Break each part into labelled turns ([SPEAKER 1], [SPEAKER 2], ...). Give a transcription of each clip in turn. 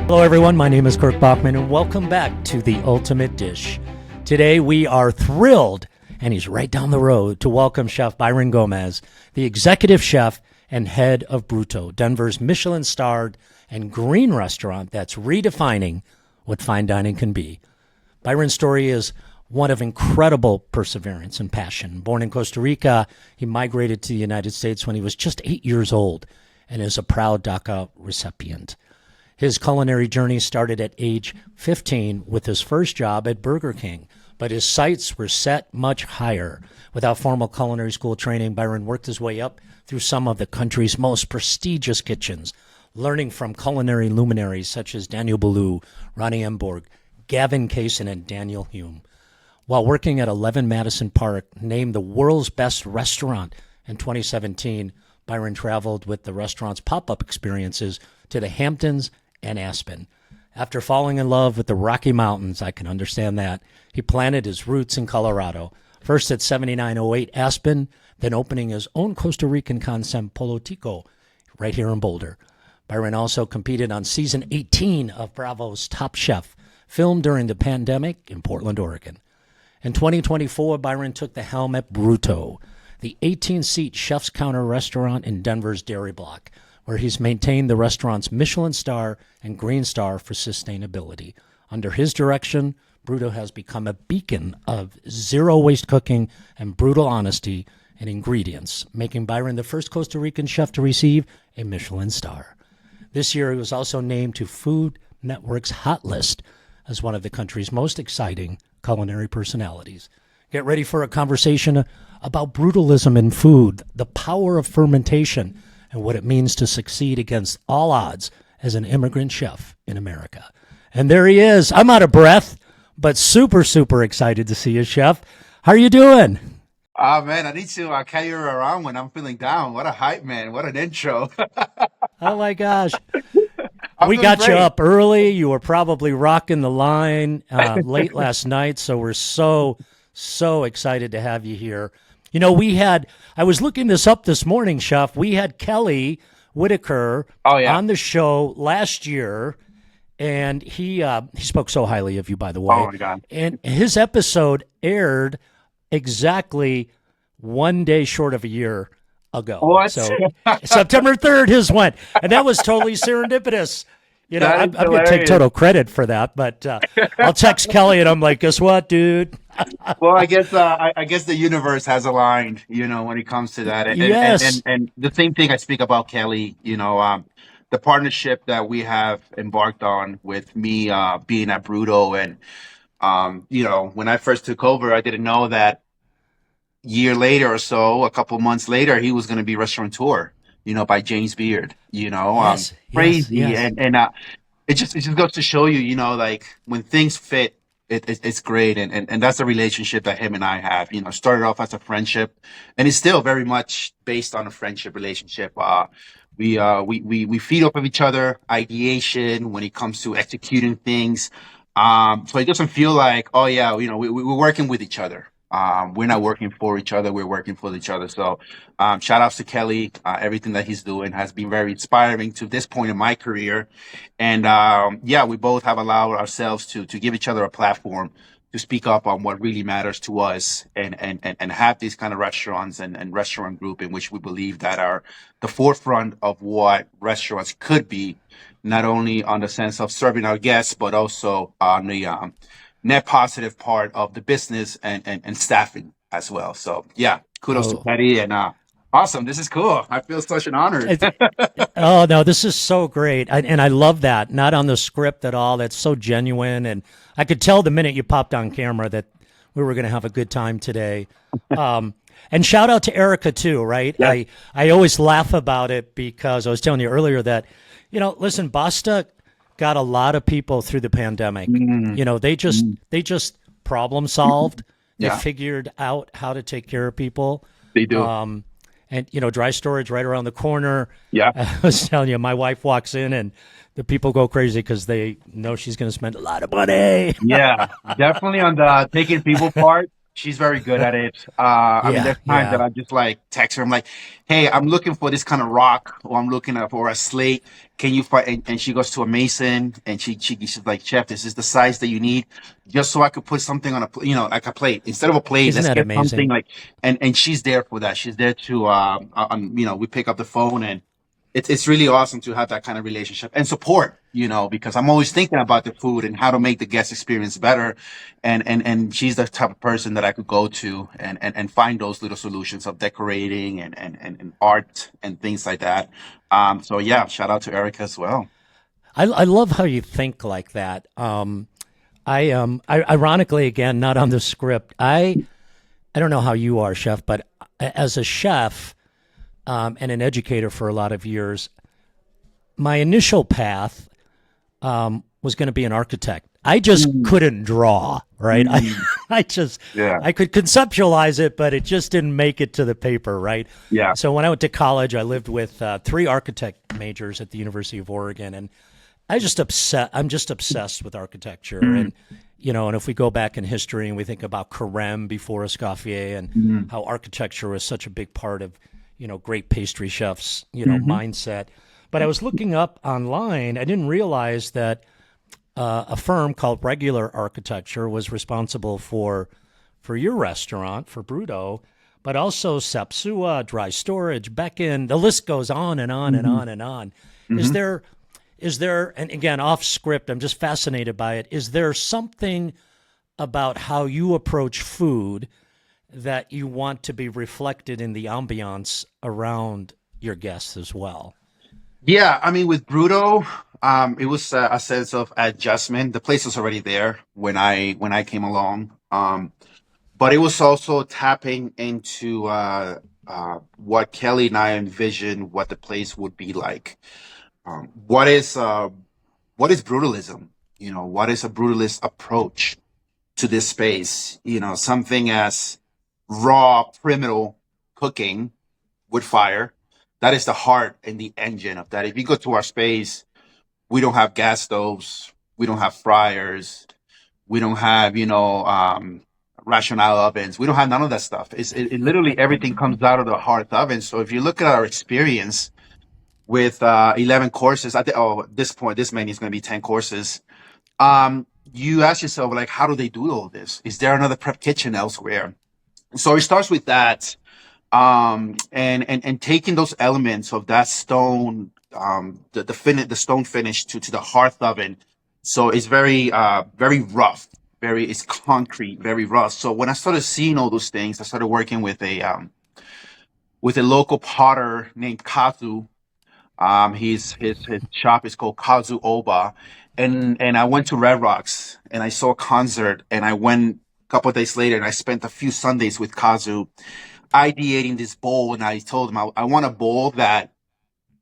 [SPEAKER 1] Hello, everyone. My name is Kirk Bachman, and welcome back to The Ultimate Dish. Today, we are thrilled, and he's right down the road, to welcome Chef Byron Gomez, the executive chef and head of BRUTØ, Denver's Michelin-starred and green restaurant that's redefining what fine dining can be. Byron's story is one of incredible perseverance and passion. Born in Costa Rica, he migrated to the United States when he was just 8 years old and is a proud DACA recipient. His culinary journey started at age 15 with his first job at Burger King, but his sights were set much higher. Without formal culinary school training, Byron worked his way up through some of the country's most prestigious kitchens, learning from culinary luminaries such as Daniel Boulud, Ronnie Emborg, Gavin Kaysen, and Daniel Hume. While working at 11 Madison Park, named the world's best restaurant in 2017, Byron traveled with the restaurant's pop-up experiences to the Hamptons and Aspen. After falling in love with the Rocky Mountains, I can understand that, he planted his roots in Colorado, first at 7908 Aspen, then opening his own Costa Rican concept, Pollo Tico, right here in Boulder. Byron also competed on season 18 of Bravo's Top Chef, filmed during the pandemic in Portland, Oregon. In 2024, Byron took the helm at BRUTØ, the 18-seat Chef's Counter restaurant in Denver's Dairy Block, where he's maintained the restaurant's Michelin star and Green Star for sustainability. Under his direction, BRUTØ has become a beacon of zero-waste cooking and brutal honesty in ingredients, making Byron the first Costa Rican chef to receive a Michelin star. This year, he was also named to Food Network's Hot List as one of the country's most exciting culinary personalities. Get ready for a conversation about brutalism in food, the power of fermentation, and what it means to succeed against all odds as an immigrant chef in America. And there he is. I'm out of breath, but super, super excited to see you, Chef. How are you doing?
[SPEAKER 2] Oh, man, I need to carry you around when I'm feeling down. What a hype, man. What an intro.
[SPEAKER 1] Oh, my gosh.
[SPEAKER 2] I'm
[SPEAKER 1] We
[SPEAKER 2] doing
[SPEAKER 1] got you
[SPEAKER 2] great.
[SPEAKER 1] up early. You were probably rocking the line late last night, so we're so excited to have you here. You know, I was looking this up this morning, Chef. We had Kelly Whitaker
[SPEAKER 2] Oh, yeah.
[SPEAKER 1] on the show last year, and he spoke so highly of you, by the way.
[SPEAKER 2] Oh, my God.
[SPEAKER 1] And his episode aired exactly 1 day short of a year ago.
[SPEAKER 2] What?
[SPEAKER 1] So September 3rd, his went. And that was totally serendipitous. You know,
[SPEAKER 2] That
[SPEAKER 1] I'm
[SPEAKER 2] is
[SPEAKER 1] going to take
[SPEAKER 2] hilarious.
[SPEAKER 1] total credit for that, but I'll text Kelly and I'm like, guess what, dude?
[SPEAKER 2] Well, I guess the universe has aligned, when it comes to that.
[SPEAKER 1] Yes.
[SPEAKER 2] And the same thing I speak about Kelly, the partnership that we have embarked on with me being at BRUTØ. And, when I first took over, I didn't know that year later or so, a couple months later, he was going to be restaurateur, by James Beard,
[SPEAKER 1] Yes.
[SPEAKER 2] crazy.
[SPEAKER 1] Yes.
[SPEAKER 2] And it just goes to show you, like when things fit, it's great. And that's the relationship that him and I have, started off as a friendship and it's still very much based on a friendship relationship. We feed off of each other, ideation when it comes to executing things. So it doesn't feel like, oh yeah, we're working with each other. We're not working for each other. We're working for each other. So, shout outs to Kelly. Everything that he's doing has been very inspiring to this point in my career. And, yeah, we both have allowed ourselves to give each other a platform to speak up on what really matters to us and have these kind of restaurants and restaurant group in which we believe that are the forefront of what restaurants could be, not only on the sense of serving our guests, but also on the, net positive part of the business and staffing as well. So yeah, kudos to
[SPEAKER 1] Oh.
[SPEAKER 2] Patty and awesome. This is cool. I feel such an honor.
[SPEAKER 1] Oh, no, this is so great. And I love that. Not on the script at all. That's so genuine. And I could tell the minute you popped on camera that we were going to have a good time today. And shout out to Erica too, right?
[SPEAKER 2] Yeah.
[SPEAKER 1] I always laugh about it because I was telling you earlier that, listen, Basta got a lot of people through the pandemic. They just problem solved. They
[SPEAKER 2] Yeah.
[SPEAKER 1] figured out how to take care of people.
[SPEAKER 2] They do.
[SPEAKER 1] And dry storage right around the corner.
[SPEAKER 2] Yeah.
[SPEAKER 1] I was telling you, my wife walks in and the people go crazy because they know she's going to spend a lot of money.
[SPEAKER 2] Yeah, definitely on the taking people part. She's very good at it. I mean,
[SPEAKER 1] Yeah,
[SPEAKER 2] there's times that
[SPEAKER 1] yeah.
[SPEAKER 2] I just like text her. I'm like, "Hey, I'm looking for this kind of rock, or I'm looking for a slate. Can you find?" And she goes to a mason, and she's like, "Chef, this is the size that you need, just so I could put something on like a plate instead of a plate.
[SPEAKER 1] Isn't
[SPEAKER 2] Let's
[SPEAKER 1] that
[SPEAKER 2] get something
[SPEAKER 1] amazing?
[SPEAKER 2] like." And she's there for that. She's there to, we pick up the phone, and it's really awesome to have that kind of relationship and support, because I'm always thinking about the food and how to make the guest experience better. And she's the type of person that I could go to and find those little solutions of decorating and art and things like that. So yeah, shout out to Erica as well.
[SPEAKER 1] I love how you think like that. Ironically, again, not on the script. I don't know how you are, chef, but as a chef and an educator for a lot of years, my initial path was going to be an architect. I just
[SPEAKER 2] Mm,
[SPEAKER 1] couldn't draw, right?
[SPEAKER 2] mm,
[SPEAKER 1] I just
[SPEAKER 2] yeah,
[SPEAKER 1] I could conceptualize it, but it just didn't make it to the paper, right?
[SPEAKER 2] yeah.
[SPEAKER 1] So when I went to college, I lived with three architect majors at the University of Oregon, and I'm just obsessed with architecture,
[SPEAKER 2] Mm,
[SPEAKER 1] and and if we go back in history and we think about Carême before Escoffier and
[SPEAKER 2] mm,
[SPEAKER 1] how architecture was such a big part of great pastry chefs
[SPEAKER 2] mhm,
[SPEAKER 1] mindset. But I was looking up online. I didn't realize that a firm called Regular Architecture was responsible for your restaurant for BRUTØ, but also Sapsua, Dry Storage, Beckon. The list goes on and on and
[SPEAKER 2] mhm,
[SPEAKER 1] on and on. Is
[SPEAKER 2] mhm.
[SPEAKER 1] there is there, and again, off script, I'm just fascinated by it. Is there something about how you approach food that you want to be reflected in the ambiance around your guests as well?
[SPEAKER 2] Yeah, I mean, with Bruto, it was a sense of adjustment. The place was already there when I came along, but it was also tapping into what Kelly and I envisioned what the place would be like. What is brutalism? What is a brutalist approach to this space? Something as raw, primitive cooking with fire. That is the heart and the engine of that. If you go to our space, we don't have gas stoves, we don't have fryers, we don't have, rational ovens. We don't have none of that stuff. It literally everything comes out of the hearth oven. So if you look at our experience with 11 courses, at this point, this menu is going to be 10 courses. You ask yourself, like, how do they do all this? Is there another prep kitchen elsewhere? So it starts with that, and taking those elements of that stone, the stone finish to the hearth oven. So it's very rough, it's concrete, very rough. So when I started seeing all those things, I started working with a local potter named Kazu. His shop is called Kazu Oba, and I went to Red Rocks and I saw a concert, and I went a couple of days later and I spent a few Sundays with Kazu ideating this bowl, and I told him I want a bowl that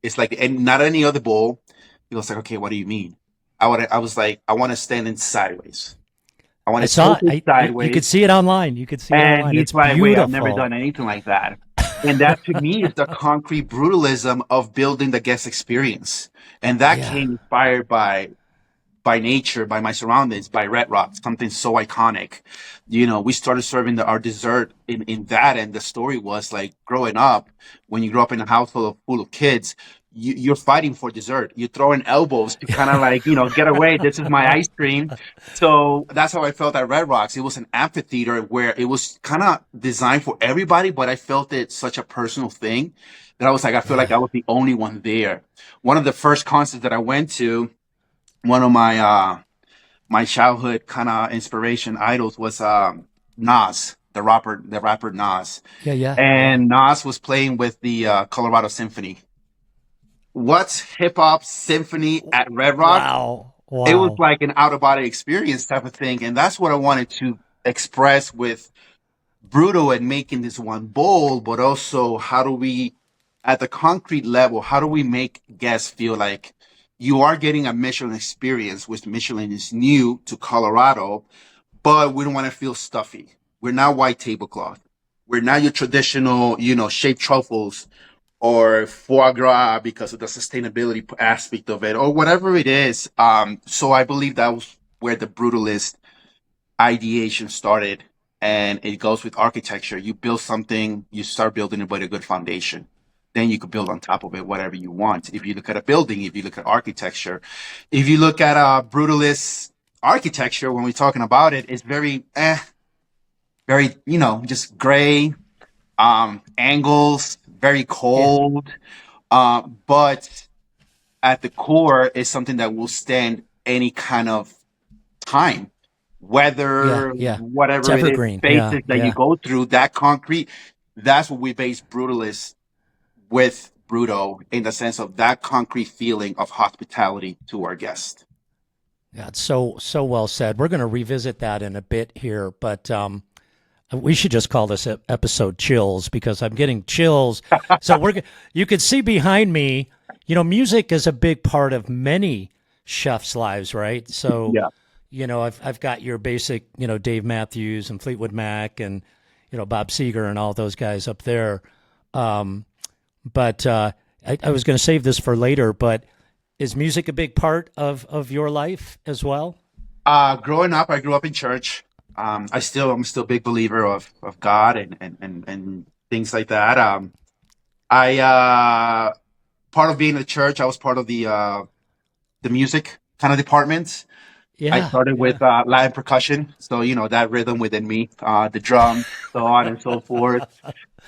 [SPEAKER 2] is like and not any other bowl. He was like, okay, what do you mean? I was like, I want to stand in sideways. I want
[SPEAKER 1] I
[SPEAKER 2] to
[SPEAKER 1] saw
[SPEAKER 2] tilt it
[SPEAKER 1] it. You
[SPEAKER 2] sideways.
[SPEAKER 1] could see it online. You could see it
[SPEAKER 2] And
[SPEAKER 1] online.
[SPEAKER 2] he's
[SPEAKER 1] It's
[SPEAKER 2] like, wait, I've never
[SPEAKER 1] beautiful.
[SPEAKER 2] done anything like that. And that to me is the concrete brutalism of building the guest experience. And that
[SPEAKER 1] Yeah.
[SPEAKER 2] came inspired by nature, by my surroundings, by Red Rock, something so iconic. We started serving our dessert in that, and the story was like growing up. When you grow up in a household full of kids, you're fighting for dessert. You're throwing elbows to kind of like get away. This is my ice cream. So that's how I felt at Red Rocks. It was an amphitheater where it was kind of designed for everybody, but I felt it such a personal thing that I was like, I feel like
[SPEAKER 1] Yeah.
[SPEAKER 2] I was the only one there. One of the first concerts that I went to, one of my childhood kind of inspiration idols was Nas, the rapper Nas,
[SPEAKER 1] Yeah. Yeah. Yeah.
[SPEAKER 2] and Nas was playing with the Colorado Symphony. What's hip hop symphony at Red Rock?
[SPEAKER 1] Wow.
[SPEAKER 2] It was
[SPEAKER 1] Wow.
[SPEAKER 2] like an out of body experience type of thing, and that's what I wanted to express with Brutal and making this one bowl, but also how do we, at the concrete level, how do we make guests feel like you are getting a Michelin experience, which Michelin is new to Colorado, but we don't want to feel stuffy. We're not white tablecloth. We're not your traditional, shaped truffles or foie gras because of the sustainability aspect of it or whatever it is. So I believe that was where the brutalist ideation started. and it goes with architecture. You build something, you start building it with a good foundation. Then you could build on top of it whatever you want. If you look at a building, if you look at architecture, if you look at brutalist architecture, when we're talking about it, it's very, just gray, angles, very
[SPEAKER 1] Yeah.
[SPEAKER 2] cold. But at the core is something that will stand any kind of time,
[SPEAKER 1] Yeah.
[SPEAKER 2] weather,
[SPEAKER 1] Yeah. It's
[SPEAKER 2] whatever it is,
[SPEAKER 1] evergreen. Yeah.
[SPEAKER 2] phases that you
[SPEAKER 1] Yeah.
[SPEAKER 2] go through, that concrete, that's what we base Brutalist with Bruto in the sense of that concrete feeling of hospitality to our guest.
[SPEAKER 1] Yeah. It's so well said. We're going to revisit that in a bit here, but we should just call this episode "Chills" because I'm getting chills. So you could see behind me. Music is a big part of many chefs' lives, right? So,
[SPEAKER 2] Yeah.
[SPEAKER 1] I've got your basic, Dave Matthews and Fleetwood Mac and Bob Seger and all those guys up there. Um, but I was going to save this for later. But is music a big part of your life as well?
[SPEAKER 2] Growing up, I grew up in church. I'm still a big believer of God and things like that. I part of being in the church, I was part of the music kind of department. I
[SPEAKER 1] Yeah,
[SPEAKER 2] started
[SPEAKER 1] yeah.
[SPEAKER 2] with Latin percussion, so that rhythm within me, the drum, so on and so forth.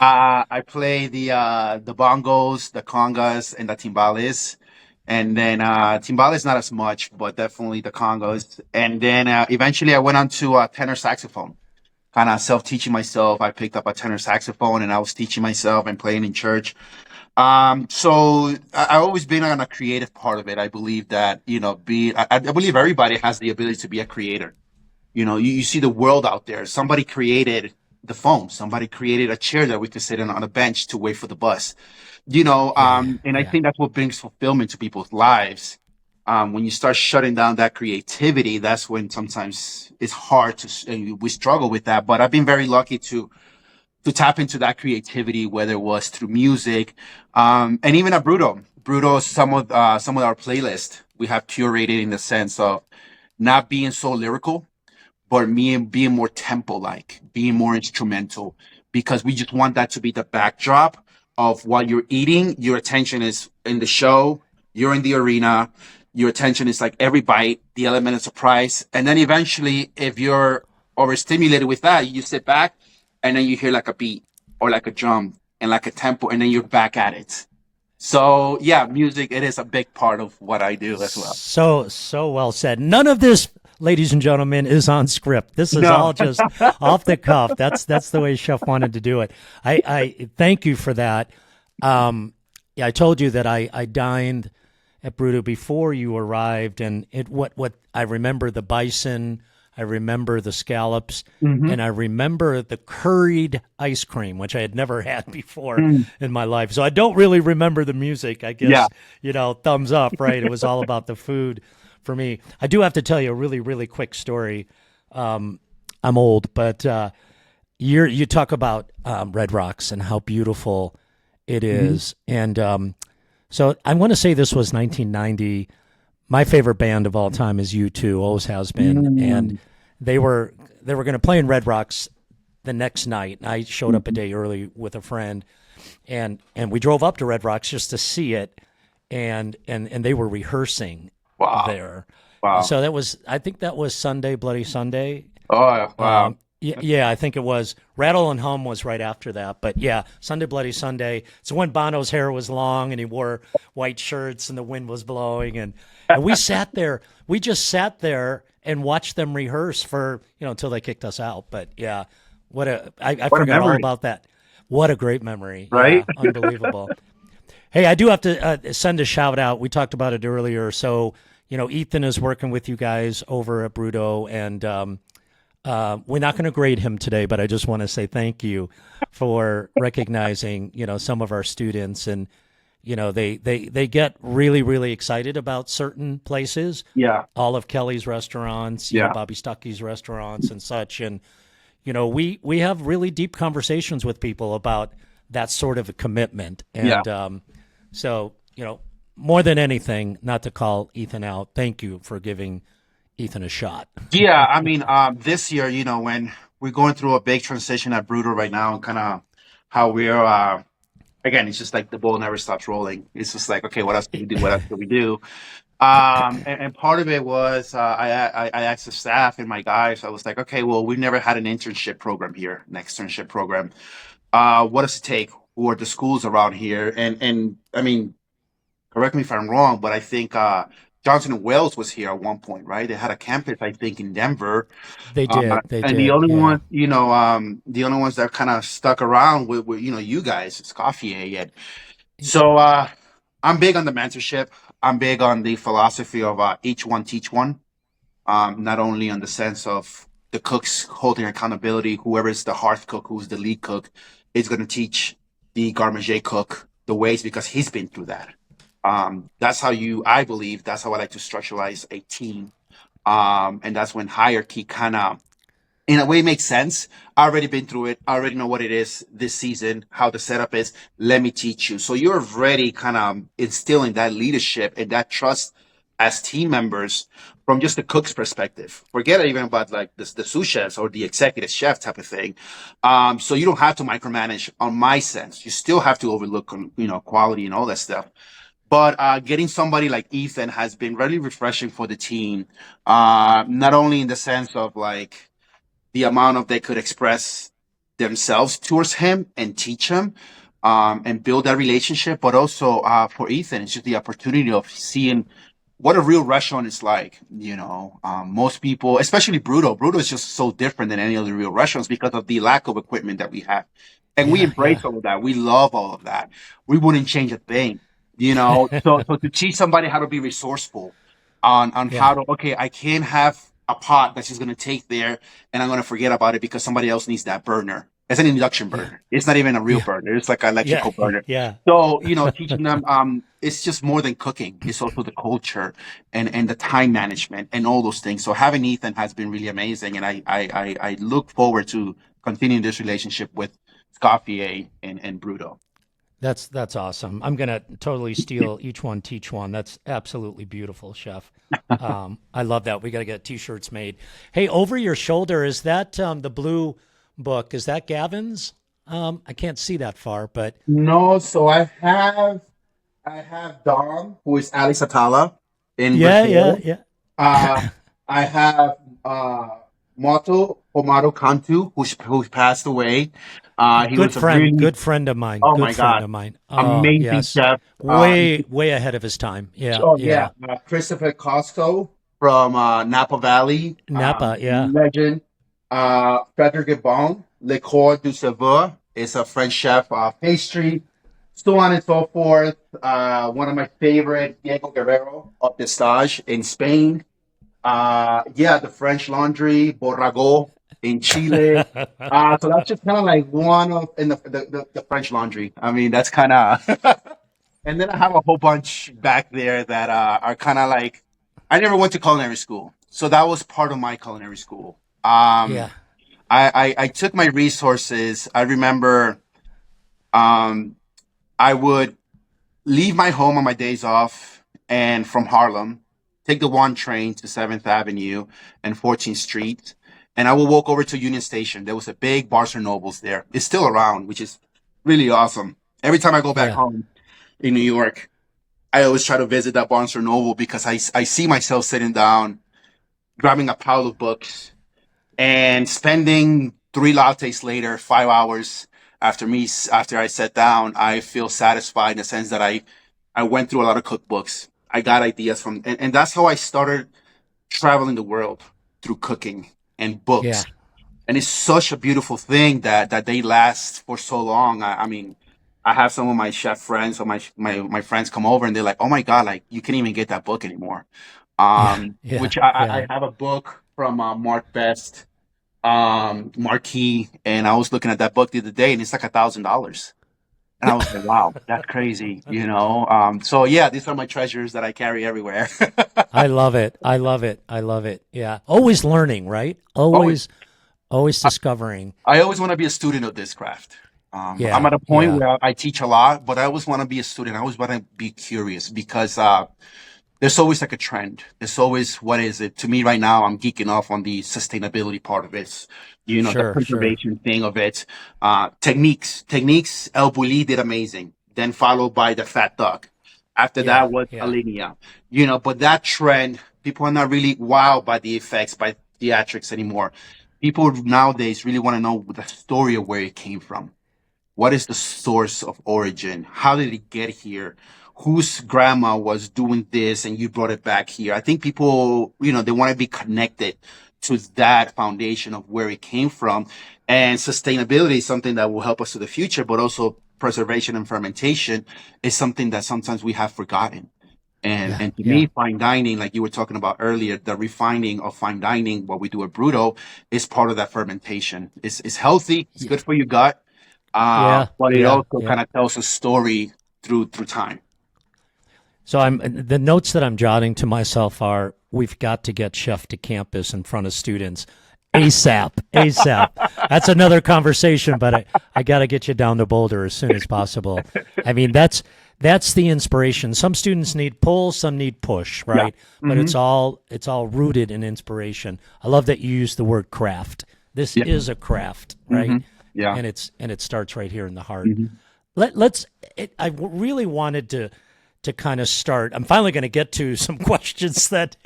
[SPEAKER 2] I play the bongos, the congas, and the timbales, and then timbales not as much, but definitely the congas. And then eventually I went on to tenor saxophone, kind of self teaching myself. I picked up a tenor saxophone, and I was teaching myself and playing in church. So I've always been on a creative part of it. I believe that, I believe everybody has the ability to be a creator. You see the world out there. Somebody created the phone. Somebody created a chair that we could sit in on a bench to wait for the bus.
[SPEAKER 1] Yeah, yeah,
[SPEAKER 2] And I
[SPEAKER 1] yeah.
[SPEAKER 2] think that's what brings fulfillment to people's lives. When you start shutting down that creativity, that's when sometimes it's hard and we struggle with that. But I've been very lucky to tap into that creativity, whether it was through music, and even at Bruto. Bruto, some of our playlists we have curated in the sense of not being so lyrical, but me and being more tempo like, being more instrumental, because we just want that to be the backdrop of while you're eating, your attention is in the show, you're in the arena, your attention is like every bite, the element of surprise. And then eventually, if you're overstimulated with that, you sit back and then you hear like a beat or like a drum and like a tempo, and then you're back at it. So yeah, music, it is a big part of what I do as well.
[SPEAKER 1] So well said. None of this, ladies and gentlemen, is on script. This is
[SPEAKER 2] No.
[SPEAKER 1] all just off the cuff. That's the way Chef wanted to do it. I thank you for that. Yeah, I told you that I dined at Brutö before you arrived, and what I remember the bison, I remember the scallops,
[SPEAKER 2] Hmm.
[SPEAKER 1] and I remember the curried ice cream, which I had never had before in my life. So I don't really remember the music. I
[SPEAKER 2] Yeah.
[SPEAKER 1] guess thumbs up, right? It was all about the food for me. I do have to tell you a really quick story. I'm old, but you talk about Red Rocks and how beautiful it
[SPEAKER 2] Hmm.
[SPEAKER 1] is, and so I want to say this was 1990. My favorite band of all time is U2, always has been, and
[SPEAKER 2] Mm.
[SPEAKER 1] they were going to play in Red Rocks the next night. I showed up a
[SPEAKER 2] Mhm.
[SPEAKER 1] day early with a friend, and we drove up to Red Rocks just to see it, and they were rehearsing
[SPEAKER 2] Wow.
[SPEAKER 1] there.
[SPEAKER 2] Wow.
[SPEAKER 1] So I think that was Sunday, Bloody Sunday.
[SPEAKER 2] Oh, wow.
[SPEAKER 1] Yeah, I think it was. Rattle and Hum was right after that. But yeah, Sunday Bloody Sunday. So when Bono's hair was long and he wore white shirts and the wind was blowing and we sat there. We just sat there and watched them rehearse for, until they kicked us out. But yeah, I
[SPEAKER 2] What a
[SPEAKER 1] forgot all
[SPEAKER 2] memory,
[SPEAKER 1] about that. What a great memory.
[SPEAKER 2] right?
[SPEAKER 1] Yeah, unbelievable. Hey, I do have to send a shout out. We talked about it earlier. So, Ethan is working with you guys over at Brutö, and we're not going to grade him today, but I just want to say thank you for recognizing, some of our students, and they get really excited about certain places.
[SPEAKER 2] Yeah.
[SPEAKER 1] All of Kelly's restaurants,
[SPEAKER 2] Yeah.
[SPEAKER 1] Bobby Stuckey's restaurants and such, and we have really deep conversations with people about that sort of a commitment,
[SPEAKER 2] Yeah.
[SPEAKER 1] and so more than anything, not to call Ethan out, thank you for giving Ethan a shot.
[SPEAKER 2] Yeah. I mean, this year, when we're going through a big transition at BRUTØ right now, and kind of how we're again, it's just like the ball never stops rolling. It's just like, okay, what else can we do? What else can we do? And part of it was I asked the staff and my guys. I was like, okay, well, we've never had an internship program here, an externship program. What does it take? Who are the schools around here? And I mean, correct me if I'm wrong, but I think Johnson and Wales was here at one point, right? They had a campus, I think, in Denver.
[SPEAKER 1] They did. They
[SPEAKER 2] And the
[SPEAKER 1] did.
[SPEAKER 2] only
[SPEAKER 1] Yeah.
[SPEAKER 2] one, the only ones that kind of stuck around with you guys, it's Coffee. And so I'm big on the mentorship. I'm big on the philosophy of each one teach one. Not only on the sense of the cooks holding accountability, whoever is the hearth cook, who's the lead cook, is going to teach the garde cook the ways because he's been through that. That's how I believe, that's how I like to structuralize a team. And that's when hierarchy kind of in a way makes sense. I already been through it. I already know what it is this season, how the setup is. Let me teach you. So you're already kind of instilling that leadership and that trust as team members from just the cook's perspective. Forget even about like the sous chefs or the executive chef type of thing. So you don't have to micromanage on my sense. You still have to overlook, quality and all that stuff. But getting somebody like Ethan has been really refreshing for the team. Not only in the sense of like, the amount of they could express themselves towards him and teach him and build that relationship, but also for Ethan, it's just the opportunity of seeing what a real restaurant is like. Most people, especially Bruto is just so different than any other real restaurants because of the lack of equipment that we have. And we
[SPEAKER 1] Yeah.
[SPEAKER 2] embrace
[SPEAKER 1] Yeah.
[SPEAKER 2] all of that. We love all of that. We wouldn't change a thing, you know? So to teach somebody how to be resourceful on
[SPEAKER 1] Yeah.
[SPEAKER 2] how to, okay, I can't have a pot that she's going to take there and I'm going to forget about it because somebody else needs that burner. It's an induction
[SPEAKER 1] Yeah.
[SPEAKER 2] burner. It's not even a real
[SPEAKER 1] Yeah.
[SPEAKER 2] burner. It's like an
[SPEAKER 1] Yeah.
[SPEAKER 2] electrical burner.
[SPEAKER 1] Yeah.
[SPEAKER 2] So, teaching them, it's just more than cooking. It's also the culture and the time management and all those things. So having Ethan has been really amazing. And I look forward to continuing this relationship with Scoffier and Bruto.
[SPEAKER 1] That's awesome. I'm gonna totally steal each one, teach one. That's absolutely beautiful, chef. I love that. We got to get t-shirts made. Hey, over your shoulder, is that the blue book? Is that Gavin's? I can't see that far, but
[SPEAKER 2] No, so I have Dom, who is Alex Atala in
[SPEAKER 1] yeah, yeah,
[SPEAKER 2] Brazil.
[SPEAKER 1] yeah.
[SPEAKER 2] Uh, I have Moto Omaro Cantu, who passed away. He was a really,
[SPEAKER 1] Good friend of mine.
[SPEAKER 2] oh
[SPEAKER 1] Good
[SPEAKER 2] my
[SPEAKER 1] friend
[SPEAKER 2] God,
[SPEAKER 1] of mine. Oh,
[SPEAKER 2] amazing
[SPEAKER 1] yes.
[SPEAKER 2] chef.
[SPEAKER 1] Way ahead of his time. Yeah,
[SPEAKER 2] Oh yeah,
[SPEAKER 1] yeah.
[SPEAKER 2] Christopher Costco from Napa Valley,
[SPEAKER 1] Napa, yeah.
[SPEAKER 2] legend. Frederic Gebon, Le Corps du Savour is a French chef, pastry, so on and so forth. One of my favorite, Diego Guerrero of Destage in Spain. Yeah, the French Laundry, Borrago in Chile. So that's just kind of like one of in the French Laundry. I mean, that's kind of. And then I have a whole bunch back there that are kind of like I never went to culinary school, so that was part of my culinary school.
[SPEAKER 1] Yeah.
[SPEAKER 2] I took my resources. I remember um, I would leave my home on my days off and from Harlem, take the one train to 7th Avenue and 14th Street, and I would walk over to Union Station. There was a big Barnes& and Nobles there. It's still around, which is really awesome. Every time I go back
[SPEAKER 1] Yeah.
[SPEAKER 2] home in New York, I always try to visit that Barnes& and Noble because I see myself sitting down, grabbing a pile of books, and spending 3 lattes later, 5 hours after I sat down, I feel satisfied in the sense that I went through a lot of cookbooks. I got ideas and that's how I started traveling the world through cooking and
[SPEAKER 1] Yeah.
[SPEAKER 2] books. And it's such a beautiful thing that they last for so long. I mean, I have some of my chef friends or my friends come over and they're like, "Oh my God, like you can't even get that book anymore."
[SPEAKER 1] Yeah. Yeah.
[SPEAKER 2] Which I
[SPEAKER 1] Yeah.
[SPEAKER 2] have a book from Mark Best, Marquis, and I was looking at that book the other day, and it's like $1,000. And I was like, "Wow, that's crazy," you know. So yeah, these are my treasures that I carry everywhere.
[SPEAKER 1] I love it. I love it. I love it. Yeah. Always learning, right?
[SPEAKER 2] Always,
[SPEAKER 1] Always discovering.
[SPEAKER 2] I always want to be a student of this craft. I'm
[SPEAKER 1] Yeah.
[SPEAKER 2] at a point
[SPEAKER 1] Yeah.
[SPEAKER 2] where I teach a lot, but I always want to be a student. I always want to be curious because there's always like a trend. There's always, what is it? To me right now, I'm geeking off on the sustainability part of it. The
[SPEAKER 1] Sure, sure.
[SPEAKER 2] preservation thing of it. Techniques, El Bulli did amazing. Then followed by the Fat Duck. After
[SPEAKER 1] Yeah,
[SPEAKER 2] that was
[SPEAKER 1] yeah,
[SPEAKER 2] Alinea. But that trend, people are not really wowed by the effects, by theatrics anymore. People nowadays really want to know the story of where it came from. What is the source of origin? How did it get here? Whose grandma was doing this and you brought it back here? I think people, they want to be connected to that foundation of where it came from. And sustainability is something that will help us to the future, but also preservation and fermentation is something that sometimes we have forgotten. And
[SPEAKER 1] yeah,
[SPEAKER 2] and to
[SPEAKER 1] yeah,
[SPEAKER 2] me, fine dining, like you were talking about earlier, the refining of fine dining, what we do at Bruto, is part of that fermentation. It's healthy, it's
[SPEAKER 1] yeah,
[SPEAKER 2] good for your gut,
[SPEAKER 1] yeah,
[SPEAKER 2] but it
[SPEAKER 1] yeah,
[SPEAKER 2] also
[SPEAKER 1] yeah.
[SPEAKER 2] kind of tells a story through time.
[SPEAKER 1] So the notes that I'm jotting to myself are: we've got to get Chef to campus in front of students ASAP, ASAP. That's another conversation, but I got to get you down to Boulder as soon as possible. I mean, that's the inspiration. Some students need pull, some need push,
[SPEAKER 2] Yeah.
[SPEAKER 1] right? But
[SPEAKER 2] Hmm.
[SPEAKER 1] it's all rooted in inspiration. I love that you use the word craft. This
[SPEAKER 2] Yeah.
[SPEAKER 1] is a craft,
[SPEAKER 2] Hmm.
[SPEAKER 1] right?
[SPEAKER 2] Yeah.
[SPEAKER 1] And it starts right here in the heart.
[SPEAKER 2] Hmm.
[SPEAKER 1] Really wanted to kind of start. I'm finally going to get to some questions that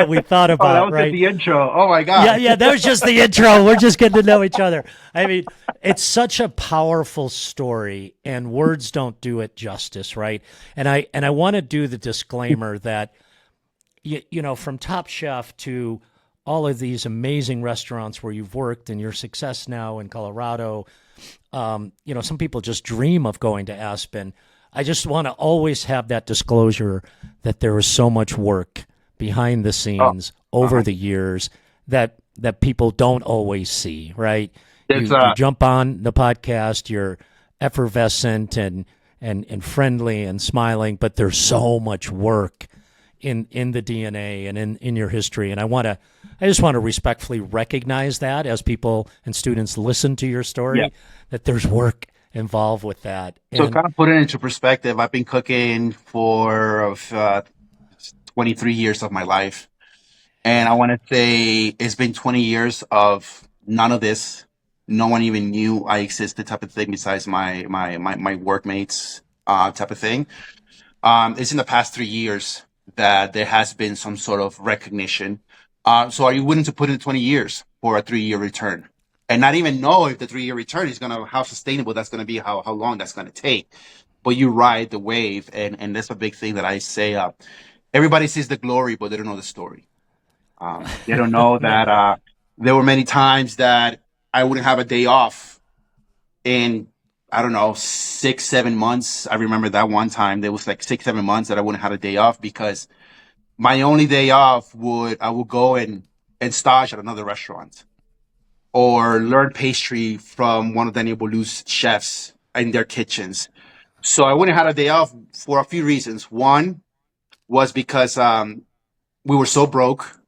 [SPEAKER 1] we thought
[SPEAKER 2] Oh, that
[SPEAKER 1] about,
[SPEAKER 2] was just
[SPEAKER 1] right?
[SPEAKER 2] the intro. Oh my
[SPEAKER 1] Yeah,
[SPEAKER 2] God.
[SPEAKER 1] yeah, that was just the intro. We're just getting to know each other. I mean, it's such a powerful story, and words don't do it justice, right? And I want to do the disclaimer that from Top Chef to all of these amazing restaurants where you've worked and your success now in Colorado, some people just dream of going to Aspen. I just want to always have that disclosure that there is so much work behind the
[SPEAKER 2] Oh,
[SPEAKER 1] scenes over
[SPEAKER 2] uh-huh.
[SPEAKER 1] the years that people don't always see, right?
[SPEAKER 2] There's
[SPEAKER 1] You jump on the podcast, you're effervescent and friendly and smiling, but there's so much work in the DNA and in your history. And I just want to respectfully recognize that as people and students listen to your
[SPEAKER 2] yeah.
[SPEAKER 1] story, that there's work involved with that.
[SPEAKER 2] So
[SPEAKER 1] And
[SPEAKER 2] kind of put it into perspective. I've been cooking for 23 years of my life. And I
[SPEAKER 1] yeah,
[SPEAKER 2] want to say it's been 20 years of none of this. No one even knew I existed, type of thing, besides my workmates, type of thing. It's in the past 3 years that there has been some sort of recognition. So are you willing to put in 20 years for a 3 year return? And not even know if the 3 year return is gonna, how sustainable that's gonna be, how long that's gonna take. But you ride the wave, and that's a big thing that I say. Everybody sees the glory, but they don't know the story. They don't know
[SPEAKER 1] no,
[SPEAKER 2] that there were many times that I wouldn't have a day off in, I don't know, 6, 7 months. I remember that one time there was like 6, 7 months that I wouldn't have a day off because my only day off I would go and stage at another restaurant or learn pastry from one of Daniel Boulud's chefs in their kitchens. So I wouldn't have a day off for a few reasons. One was because we were so broke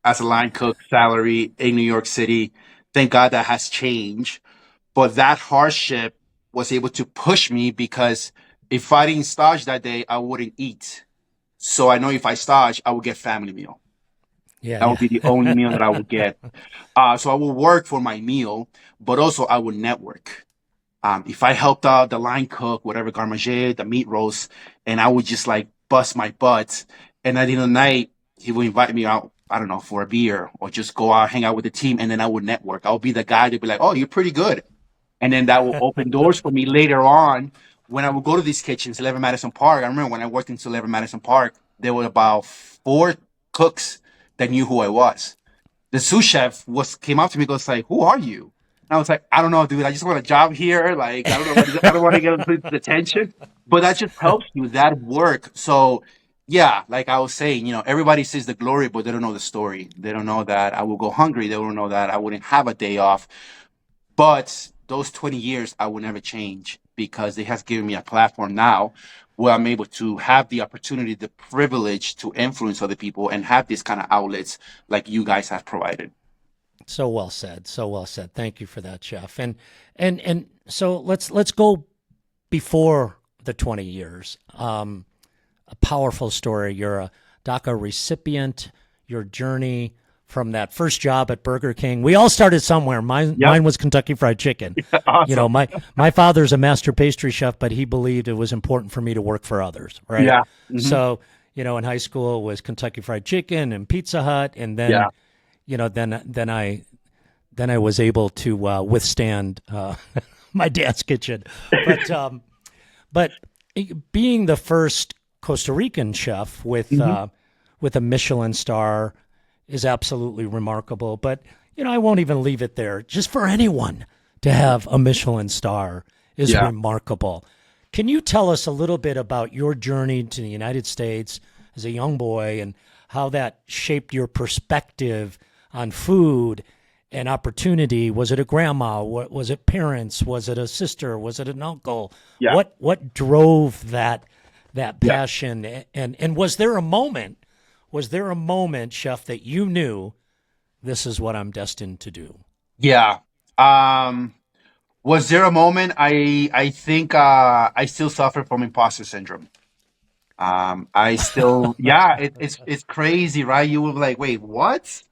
[SPEAKER 2] as a line cook salary in New York City. Thank God that has changed. But that hardship was able to push me because if I didn't stage that day, I wouldn't eat. So I know if I stage, I would get family meal.
[SPEAKER 1] yeah,
[SPEAKER 2] That would
[SPEAKER 1] yeah,
[SPEAKER 2] be the only meal that I would get. So I would work for my meal, but also I would network. If I helped out the line cook, whatever garmager, the meat roast, and I would just like bust my butt. And at the end of the night, he would invite me out, I don't know, for a beer or just go out, hang out with the team. And then I would network. I would be the guy to be like, oh, you're pretty good. And then that will open doors for me later on when I would go to these kitchens, 11 Madison Park. I remember when I worked in 11 Madison Park, there were about 4 cooks that knew who I was. The sous chef came up to me and goes like, "Who are you?" And I was like, "I don't know, dude. I just want a job here. Like, I don't know. I don't want to get into attention." But that just helps you. That work. So, yeah, like I was saying, everybody sees the glory, but they don't know the story. They don't know that I will go hungry. They don't know that I wouldn't have a day off. But those 20 years, I will never change because it has given me a platform now where I'm able to have the opportunity, the privilege to influence other people and have these kind of outlets like you guys have provided.
[SPEAKER 1] so well said, so well said. Thank you for that, Chef. And so let's go before the 20 years. A powerful story. You're a DACA recipient, your journey from that first job at Burger King. We all started somewhere. Mine
[SPEAKER 2] Yep.
[SPEAKER 1] was Kentucky Fried Chicken. You know,
[SPEAKER 2] Awesome.
[SPEAKER 1] my father's a master pastry chef, but he believed it was important for me to work for others, right?
[SPEAKER 2] Yeah. Hmm.
[SPEAKER 1] So, in high school it was Kentucky Fried Chicken and Pizza Hut, and
[SPEAKER 2] Yeah.
[SPEAKER 1] then, then I was able to withstand my dad's kitchen. But but being the first Costa Rican chef
[SPEAKER 2] Hmm.
[SPEAKER 1] with a Michelin star is absolutely remarkable. But I won't even leave it there. Just for anyone to have a Michelin star is
[SPEAKER 2] Yeah.
[SPEAKER 1] remarkable. Can you tell us a little bit about your journey to the United States as a young boy and how that shaped your perspective on food and opportunity? Was it a grandma? What was it? Parents? Was it a sister? Was it an uncle?
[SPEAKER 2] Yeah.
[SPEAKER 1] What drove that
[SPEAKER 2] Yeah.
[SPEAKER 1] passion? And was there a moment? Was there a moment, chef, that you knew this is what I'm destined to do?
[SPEAKER 2] Yeah. Was there a moment? I think I still suffer from imposter syndrome. I still, yeah, it's crazy, right? You were like, wait, what?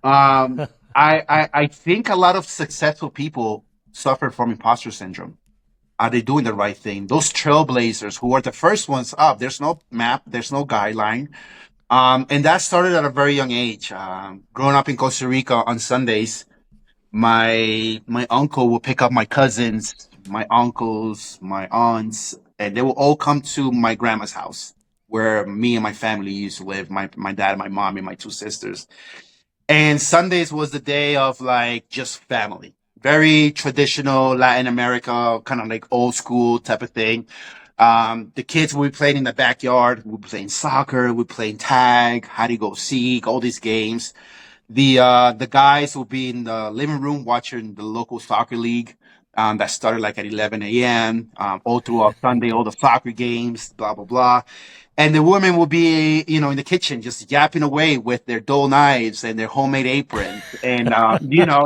[SPEAKER 2] Um, I think a lot of successful people suffer from imposter syndrome. Are they doing the right thing? Those trailblazers who are the first ones up, there's no map, there's no guideline. And that started at a very young age. Growing up in Costa Rica on Sundays, my uncle will pick up my cousins, my uncles, my aunts, and they will all come to my grandma's house where me and my family used to live. My dad, my mom, and my two sisters. And Sundays was the day of like just family. Very traditional Latin America, kind of like old school type of thing. The kids will be playing in the backyard. We'll be playing soccer. We're playing tag, hide and go seek, all these games. The guys will be in the living room watching the local soccer league. That started like at 11 a.m. All throughout Sunday, all the soccer games, blah blah blah. And the women will be, in the kitchen just yapping away with their dull knives and their homemade aprons, and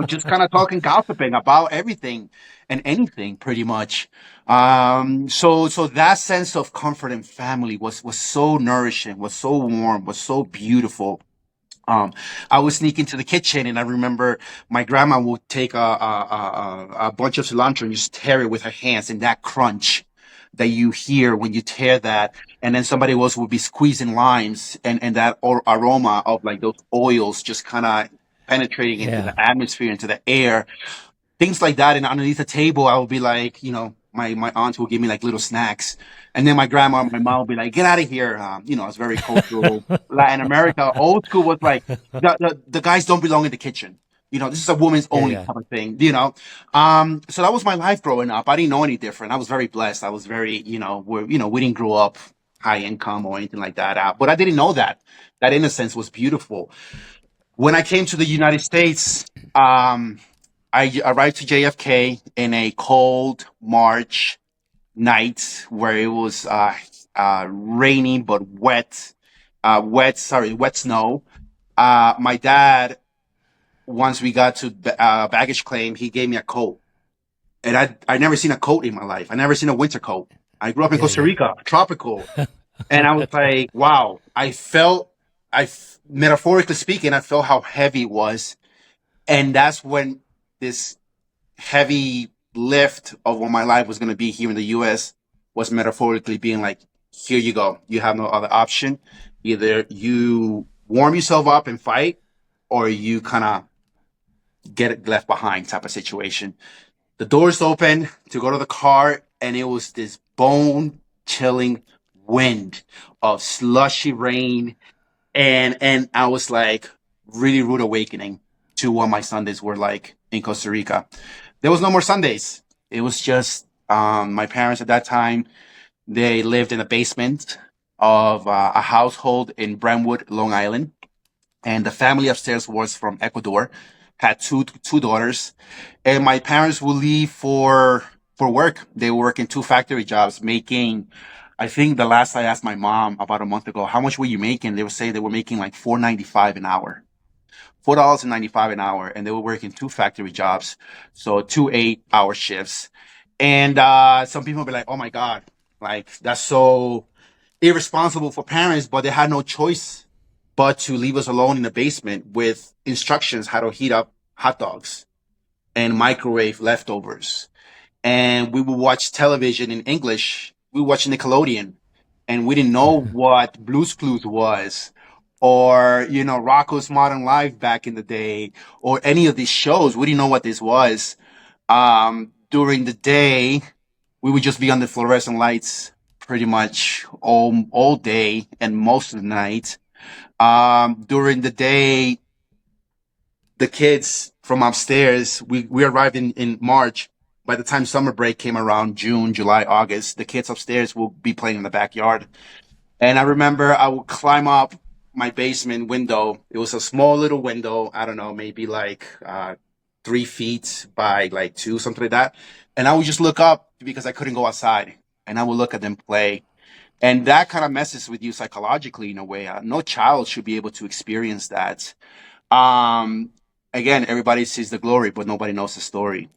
[SPEAKER 2] just kind of talking, gossiping about everything and anything, pretty much. So that sense of comfort and family was so nourishing, was so warm, was so beautiful. um, I would sneak into the kitchen, and I remember my grandma would take a bunch of cilantro and just tear it with her hands, and that crunch that you hear when you tear that, and then somebody else would be squeezing limes, and that aroma of like those oils just kind of penetrating into
[SPEAKER 1] Yeah.
[SPEAKER 2] the atmosphere, into the air, things like that. And underneath the table, I would be like, my aunt will give me like little snacks. And then my grandma, my mom would be like, get out of here. It's very cultural. Latin America, old school was like, the guys don't belong in the kitchen. This is a woman's
[SPEAKER 1] Yeah,
[SPEAKER 2] only
[SPEAKER 1] yeah.
[SPEAKER 2] type of thing. So that was my life growing up. I didn't know any different. I was very blessed. I was very, we didn't grow up high income or anything like that. But I didn't know that. That innocence was beautiful. When I came to the United States, I arrived to JFK in a cold March night where it was raining but wet snow. My dad, once we got to baggage claim, he gave me a coat, and I never seen a coat in my life. I never seen a winter coat. I grew up in
[SPEAKER 1] Yeah,
[SPEAKER 2] Costa
[SPEAKER 1] yeah.
[SPEAKER 2] Rica, tropical, and I was like, wow. Metaphorically speaking, I felt how heavy it was, and that's when this heavy lift of what my life was going to be here in the US was metaphorically being like, here you go. You have no other option. Either you warm yourself up and fight, or you kind of get it left behind type of situation. The doors open to go to the car, and it was this bone chilling wind of slushy rain. And I was like, really rude awakening to what my Sundays were like in Costa Rica. There was no more Sundays. It was just my parents at that time. They lived in a basement of a household in Brentwood, Long Island, and the family upstairs was from Ecuador. Had two daughters, and my parents would leave for work. They were working two factory jobs, making. I think the last I asked my mom about a month ago, how much were you making? They would say they were making like $4.95 an hour. $4.95 an hour, and they were working two factory jobs, so two 8-hour shifts. And some people be like, "Oh my God, like that's so irresponsible for parents," but they had no choice. but to leave us alone in the basement with instructions how to heat up hot dogs and microwave leftovers. And we would watch television in English. We would watch Nickelodeon, and we didn't know what Blue's Clues was, or Rocco's Modern Life back in the day, or any of these shows. We didn't know what this was. During the day, we would just be on the fluorescent lights pretty much all day and most of the night. During the day, the kids from upstairs, we arrived in March. By the time summer break came around, June, July, August, the kids upstairs will be playing in the backyard. And I remember I would climb up my basement window. It was a small little window. I don't know, maybe like 3 feet by like two, something like that. And I would just look up because I couldn't go outside. And I would look at them play. And that kind of messes with you psychologically in a way. No child should be able to experience that. Um, Again, everybody sees the glory, but nobody knows the story.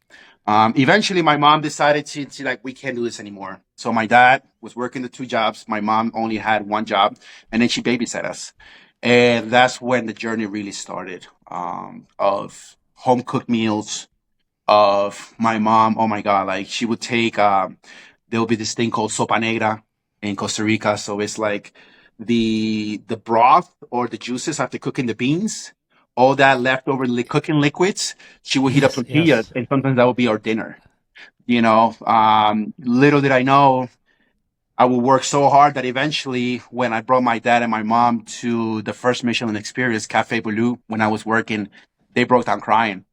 [SPEAKER 2] Eventually, my mom decided to like, we can't do this anymore. So my dad was working the two jobs. My mom only had one job, and then she babysat us. And that's when the journey really started, of home cooked meals, of my mom. Oh my God, like she would take, there will be this thing called sopa negra in Costa Rica. So it's like the broth or the juices after cooking the beans, all that leftover cooking liquids, she would heat up
[SPEAKER 1] Yes,
[SPEAKER 2] tortillas,
[SPEAKER 1] yes.
[SPEAKER 2] and sometimes that would be our dinner. Little did I know, I would work so hard that eventually, when I brought my dad and my mom to the first Michelin experience, Cafe Boulud, when I was working, they broke down crying.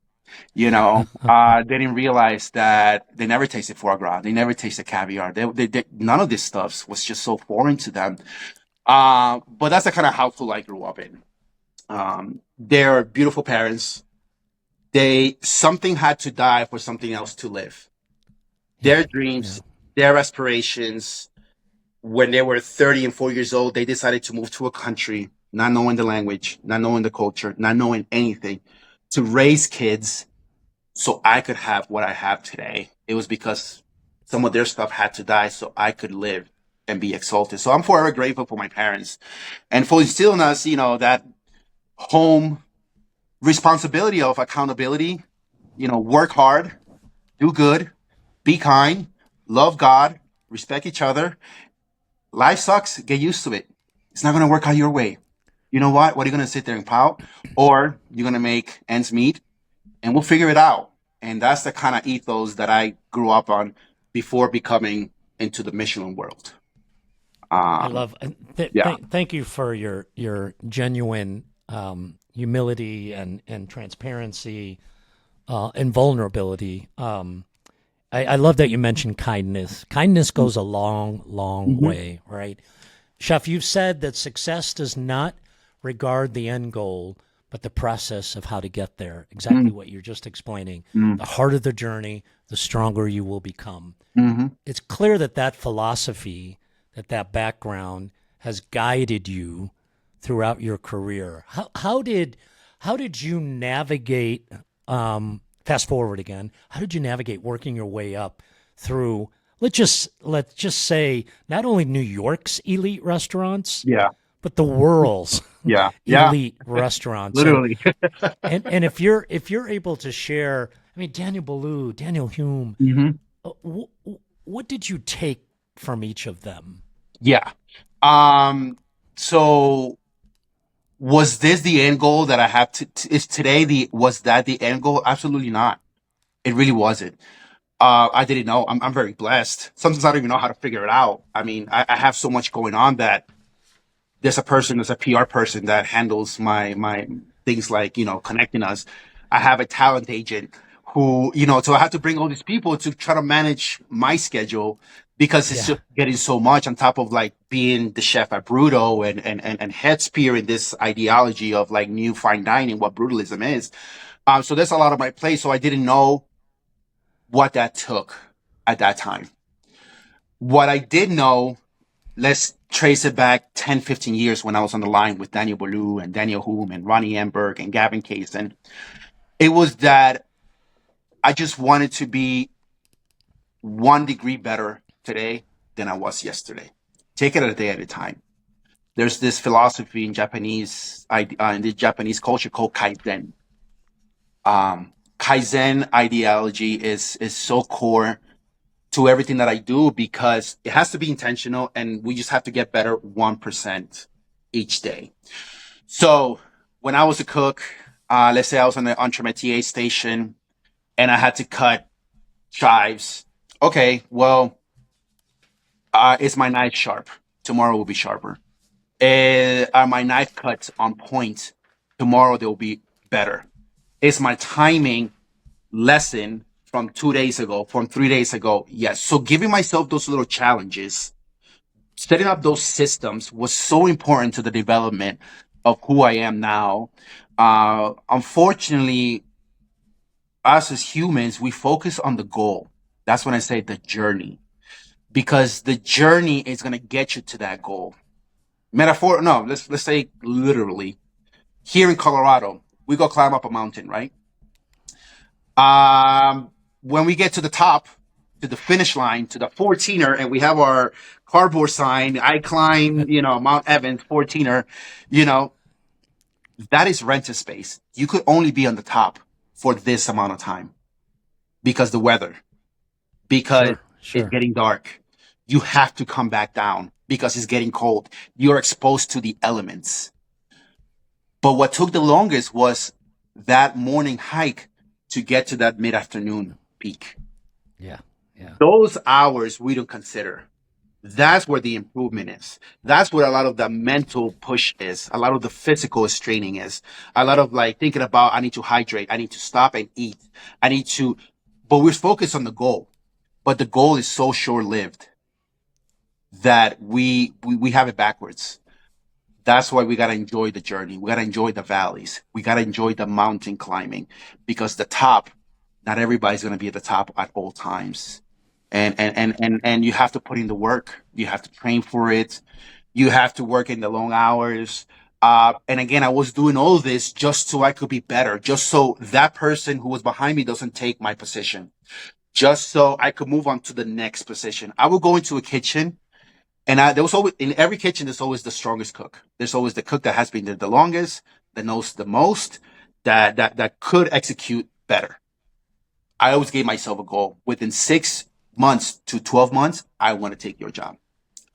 [SPEAKER 2] They didn't realize that they never tasted foie gras. They never tasted caviar. None of this stuff was just so foreign to them. But that's the kind of household I grew up in. They're beautiful parents. Something had to die for something else to live.
[SPEAKER 1] Yeah,
[SPEAKER 2] Their
[SPEAKER 1] yeah.
[SPEAKER 2] dreams, their aspirations. When they were 30 and 40 years old, they decided to move to a country, not knowing the language, not knowing the culture, not knowing anything, to raise kids so I could have what I have today. It was because some of their stuff had to die so I could live and be exalted. So I'm forever grateful for my parents and for instilling us, that home responsibility of accountability, work hard, do good, be kind, love God, respect each other. Life sucks. Get used to it. It's not going to work out your way. You know what? What are you going to sit there and pout? Or you're going to make ends meet and we'll figure it out. And that's the kind of ethos that I grew up on before becoming into the Michelin world.
[SPEAKER 1] I
[SPEAKER 2] Um,
[SPEAKER 1] love.
[SPEAKER 2] yeah.
[SPEAKER 1] Thank you for your genuine humility and transparency and vulnerability. I love that you mentioned kindness. Kindness goes a long, long
[SPEAKER 2] Mm-hmm.
[SPEAKER 1] way, right? Chef, you've said that success does not regard the end goal, but the process of how to get there. Exactly what you're just explaining.
[SPEAKER 2] Mm-hmm.
[SPEAKER 1] The harder the journey, the stronger you will become.
[SPEAKER 2] Mm-hmm.
[SPEAKER 1] It's clear that that philosophy, that background has guided you throughout your career. How did you navigate? Fast forward again. How did you navigate working your way up through? Let's just say not only New York's elite restaurants,
[SPEAKER 2] Yeah.
[SPEAKER 1] but the world's
[SPEAKER 2] Yeah. Yeah.
[SPEAKER 1] elite restaurants. And
[SPEAKER 2] Literally.
[SPEAKER 1] and and if you're able to share, I mean, Daniel Boulud, Daniel Hume,
[SPEAKER 2] Mm-hmm.
[SPEAKER 1] what did you take from each of them?
[SPEAKER 2] Yeah. So was this the end goal that I have is today was that the end goal? Absolutely not. It really wasn't. I didn't know. I'm very blessed. Sometimes I don't even know how to figure it out. I mean, I have so much going on that there's a PR person that handles my things like, connecting us. I have a talent agent who, so I have to bring all these people to try to manage my schedule because it's
[SPEAKER 1] Yeah,
[SPEAKER 2] just getting so much on top of like being the chef at Bruto and head spear in this ideology of like new fine dining, what brutalism is. So there's a lot on my plate. So I didn't know what that took at that time. What I did know, let's trace it back 10, 15 years when I was on the line with Daniel Boulud and Daniel Hume and Ronnie Emberg and Gavin Kaysen. It was that I just wanted to be 1 degree better today than I was yesterday. Take it a day at a time. There's this philosophy in in the Japanese culture called Kaizen. Kaizen ideology is so core to everything that I do because it has to be intentional and we just have to get better 1% each day. So when I was a cook, let's say I was on the entremetier station and I had to cut chives. Okay, well, is my knife sharp? Tomorrow will be sharper. Are my knife cuts on point? Tomorrow they'll be better. Is my timing lesson from 2 days ago, from 3 days ago? Yes. So giving myself those little challenges, setting up those systems was so important to the development of who I am now. Unfortunately, us as humans, we focus on the goal. That's when I say the journey, because the journey is going to get you to that goal. Metaphor, no, let's say literally. Here in Colorado, we go climb up a mountain, right? When we get to the top, to the finish line, to the 14er, and we have our cardboard sign, I climb, Mount Evans 14er, you know, that is rented space. You could only be on the top for this amount of time because the weather, because
[SPEAKER 1] Sure,
[SPEAKER 2] it's
[SPEAKER 1] sure.
[SPEAKER 2] getting dark. You have to come back down because it's getting cold. You're exposed to the elements. But what took the longest was that morning hike to get to that mid-afternoon peak.
[SPEAKER 1] Yeah, yeah.
[SPEAKER 2] Those hours we don't consider. That's where the improvement is. That's where a lot of the mental push is. A lot of the physical straining is. A lot of like thinking about, I need to hydrate. I need to stop and eat. I need to, but we're focused on the goal. But the goal is so short lived that we have it backwards. That's why we got to enjoy the journey. We got to enjoy the valleys. We got to enjoy the mountain climbing because the top, not everybody's going to be at the top at all times. And you have to put in the work. You have to train for it. You have to work in the long hours. And again, I was doing all this just so I could be better, just so that person who was behind me doesn't take my position, just so I could move on to the next position. I would go into a kitchen and there was always in every kitchen, there's always the strongest cook. There's always the cook that has been there the longest, that knows the most, that could execute better. I always gave myself a goal. Within 6 months to 12 months, I want to take your job.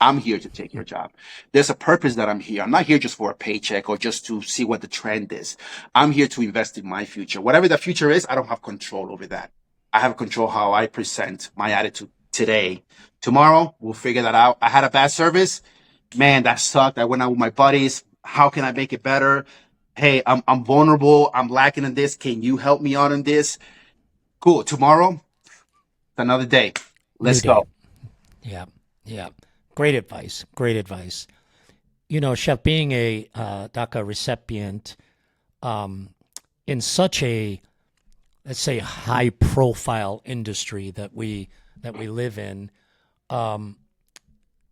[SPEAKER 2] I'm here to take your job. There's a purpose that I'm here. I'm not here just for a paycheck or just to see what the trend is. I'm here to invest in my future. Whatever the future is, I don't have control over that. I have control how I present my attitude today. Tomorrow, we'll figure that out. I had a bad service. Man, that sucked. I went out with my buddies. How can I make it better? Hey, I'm vulnerable. I'm lacking in this. Can you help me out in this? Cool. Tomorrow, another day.
[SPEAKER 1] New
[SPEAKER 2] Let's
[SPEAKER 1] day.
[SPEAKER 2] go.
[SPEAKER 1] Yeah, yeah. Great advice. Great advice. Chef, being a DACA recipient in such a, let's say, high profile industry that we live in,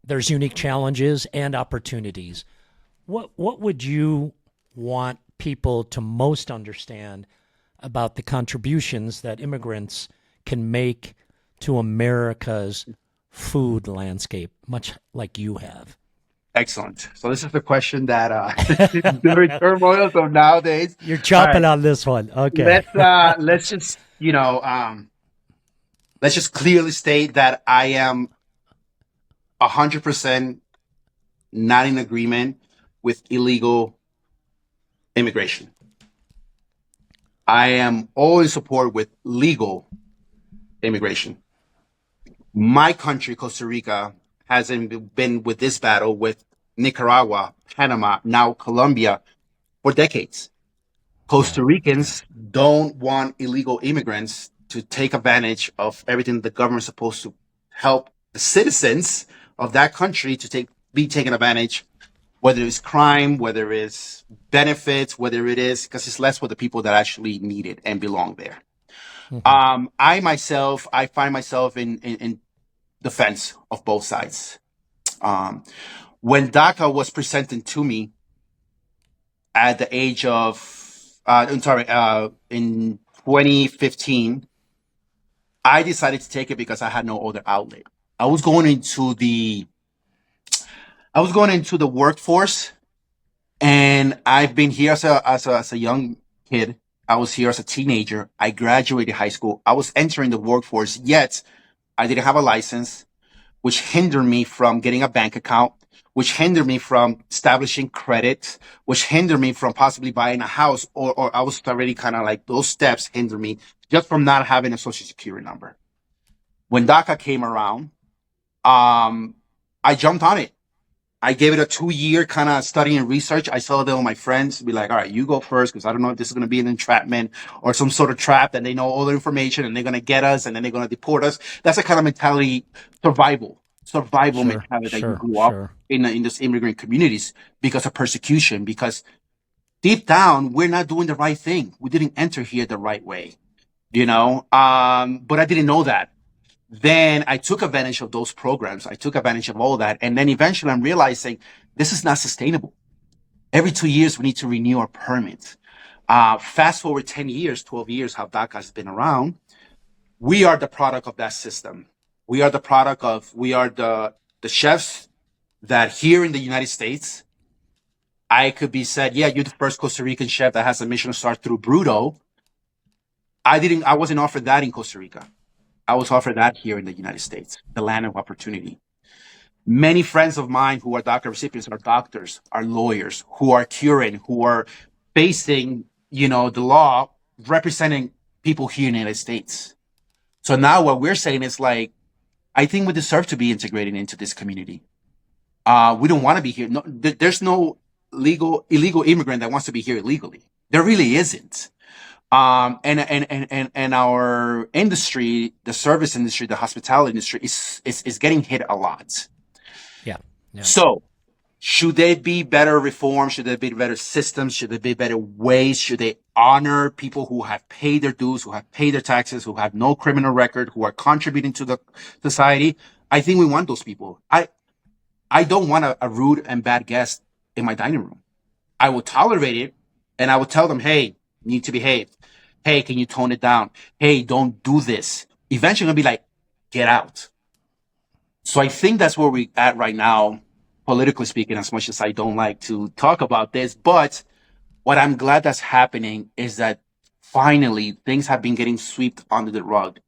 [SPEAKER 1] there's unique challenges and opportunities. What would you want people to most understand about the contributions that immigrants can make to America's food landscape, much like you have?
[SPEAKER 2] Excellent. So this is the question that during turmoil. So nowadays,
[SPEAKER 1] You're
[SPEAKER 2] all right,
[SPEAKER 1] chopping on this one. Okay.
[SPEAKER 2] let's just let's just clearly state that I am 100% not in agreement with illegal immigration. I am all in support with legal immigration. My country, Costa Rica, hasn't been with this battle with Nicaragua, Panama, now Colombia for decades.
[SPEAKER 1] Yeah.
[SPEAKER 2] Costa
[SPEAKER 1] Yeah.
[SPEAKER 2] Ricans don't want illegal immigrants to take advantage of everything the government's supposed to help the citizens of that country to be taken advantage, whether it's crime, whether it's benefits, whether it is because it's less for the people that actually need it and belong there.
[SPEAKER 1] Hmm.
[SPEAKER 2] I find myself in defense of both sides. Um, when DACA was presented to me at the age of, in 2015, I decided to take it because I had no other outlet. I was going into I was going into the workforce, and I've been here as a young kid. I was here as a teenager. I graduated high school. I was entering the workforce, yet I didn't have a license, which hindered me from getting a bank account, which hindered me from establishing credit, which hindered me from possibly buying a house, or I was already kind of like those steps hinder me just from not having a social security number. When DACA came around, um, I jumped on it. I gave it a 2 year kind of study and research. I saw them with my friends be like, all right, you go first because I don't know if this is going to be an entrapment or some sort of trap that they know all the information and they're going to get us and then they're going to deport us. That's the kind of mentality, survival
[SPEAKER 1] Sure,
[SPEAKER 2] mentality that you
[SPEAKER 1] sure,
[SPEAKER 2] grew up
[SPEAKER 1] sure.
[SPEAKER 2] in this immigrant communities because of persecution, because deep down, we're not doing the right thing. We didn't enter here the right way, but I didn't know that. Then I took advantage of those programs. I took advantage of all that. And then eventually I'm realizing this is not sustainable. Every 2 years, we need to renew our permit. Fast forward 10 years, 12 years, how DACA has been around. We are the product of that system. We are the chefs that here in the United States, I could be said, yeah, you're the first Costa Rican chef that has a Michelin-starred through BRUTØ. I wasn't offered that in Costa Rica. I was offered that here in the United States, the land of opportunity. Many friends of mine who are DACA recipients are doctors, are lawyers, who are curing, who are facing, the law, representing people here in the United States. So now what we're saying is like, I think we deserve to be integrated into this community. We don't want to be here. No, there's no illegal immigrant that wants to be here illegally. There really isn't. And our industry, the service industry, the hospitality industry is getting hit a lot.
[SPEAKER 1] Yeah, yeah.
[SPEAKER 2] So should there be better reforms? Should there be better systems? Should there be better ways? Should they honor people who have paid their dues, who have paid their taxes, who have no criminal record, who are contributing to the society? I think we want those people. I don't want a rude and bad guest in my dining room. I will tolerate it, and I will tell them, hey, you need to behave. Hey, can you tone it down? Hey, don't do this. Eventually, I'm going to be like, get out. So I think that's where we're at right now, politically speaking, as much as I don't like to talk about this. But what I'm glad that's happening is that finally things have been getting swept under the rug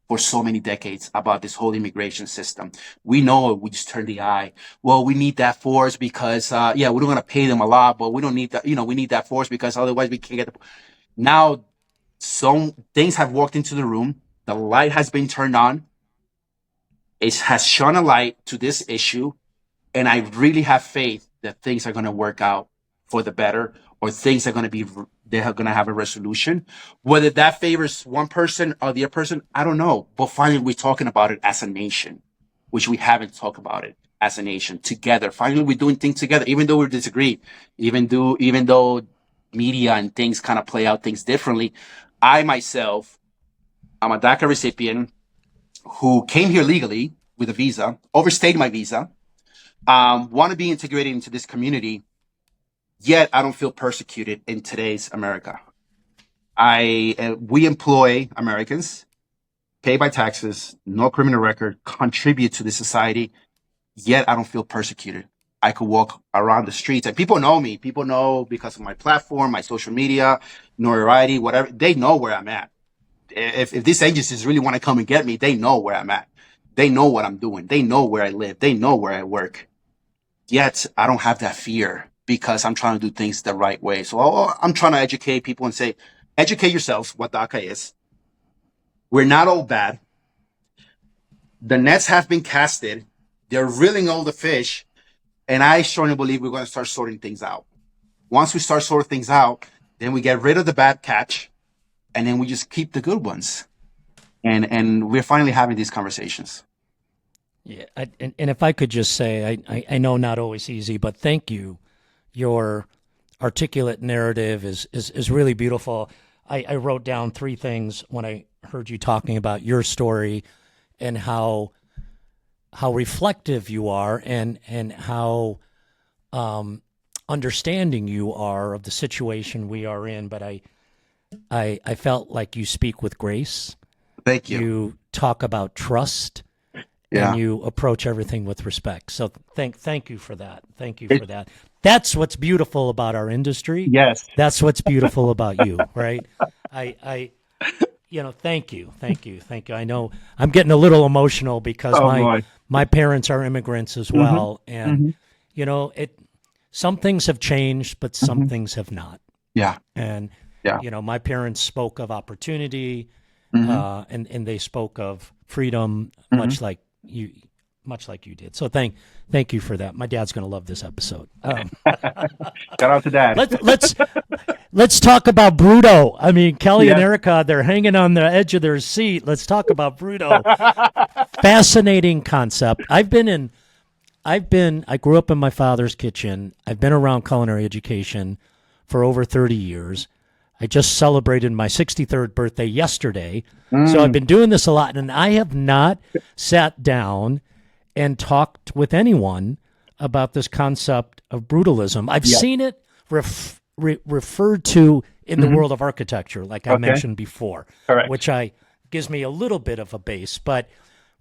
[SPEAKER 2] for so many decades about this whole immigration system. We know it, we just turn the eye. Well, we need that force because, yeah, we're going to pay them a lot, but we don't need that. We need that force because otherwise we can't get the. Now, some things have walked into the room. The light has been turned on. It has shone a light to this issue. And I really have faith that things are going to work out for the better, or things are going to be, they're going to have a resolution. Whether that favors one person or the other person, I don't know. But finally, we're talking about it as a nation, which we haven't talked about it as a nation together. Finally, we're doing things together, even though we disagree, even though media and things kind of play out things differently. I myself, I'm a DACA recipient who came here legally with a visa, overstayed my visa, want to be integrated into this community, yet I don't feel persecuted in today's America. We employ Americans, pay by taxes, no criminal record, contribute to the society, yet I don't feel persecuted. I could walk around the streets and people know me. People know because of my platform, my social media, notoriety, whatever. They know where I'm at. If these agencies really want to come and get me, they know where I'm at. They know what I'm doing. They know where I live. They know where I work. Yet I don't have that fear because I'm trying to do things the right way. So I'm trying to educate people and say, educate yourselves what DACA is. We're not all bad. The nets have been casted. They're reeling all the fish. And I strongly believe we're going to start sorting things out. Once we start sorting things out, then we get rid of the bad catch, and then we just keep the good ones. And we're finally having these conversations.
[SPEAKER 1] Yeah, and if I could just say, I know not always easy, but thank you. Your articulate narrative is really beautiful. I wrote down three things when I heard you talking about your story and how reflective you are and how understanding you are of the situation we are in. But I felt like you speak with grace.
[SPEAKER 2] Thank you.
[SPEAKER 1] You talk about trust and
[SPEAKER 2] Yeah.
[SPEAKER 1] you approach everything with respect. So thank you for that. Thank you
[SPEAKER 2] It,
[SPEAKER 1] for that. That's what's beautiful about our industry.
[SPEAKER 2] yes.
[SPEAKER 1] That's what's beautiful about you, right? I thank you, thank you, thank you. I know I'm getting a little emotional because
[SPEAKER 2] Oh
[SPEAKER 1] my
[SPEAKER 2] boy.
[SPEAKER 1] my parents are immigrants as
[SPEAKER 2] Hmm.
[SPEAKER 1] well, and
[SPEAKER 2] Hmm.
[SPEAKER 1] it some things have changed, but some
[SPEAKER 2] Hmm.
[SPEAKER 1] things have not.
[SPEAKER 2] Yeah.
[SPEAKER 1] And
[SPEAKER 2] Yeah.
[SPEAKER 1] my parents spoke of opportunity,
[SPEAKER 2] Hmm.
[SPEAKER 1] and they spoke of freedom,
[SPEAKER 2] Hmm.
[SPEAKER 1] much like you did. So thank you for that. My dad's going to love this episode.
[SPEAKER 2] Shout out to dad.
[SPEAKER 1] Let's let's let's talk about Bruto. I mean, Kelly and
[SPEAKER 2] Yes.
[SPEAKER 1] Erica, they're hanging on the edge of their seat. Let's talk about Bruto. Fascinating concept. I grew up in my father's kitchen. I've been around culinary education for over 30 years. I just celebrated my 63rd birthday yesterday. So I've
[SPEAKER 2] Mm.
[SPEAKER 1] been doing this a lot, and I have not sat down and talked with anyone about this concept of brutalism. I've
[SPEAKER 2] Yeah.
[SPEAKER 1] seen it referred to in the
[SPEAKER 2] Hmm.
[SPEAKER 1] world of architecture, like I
[SPEAKER 2] Okay.
[SPEAKER 1] mentioned before,
[SPEAKER 2] Correct.
[SPEAKER 1] which gives me a little bit of a base. But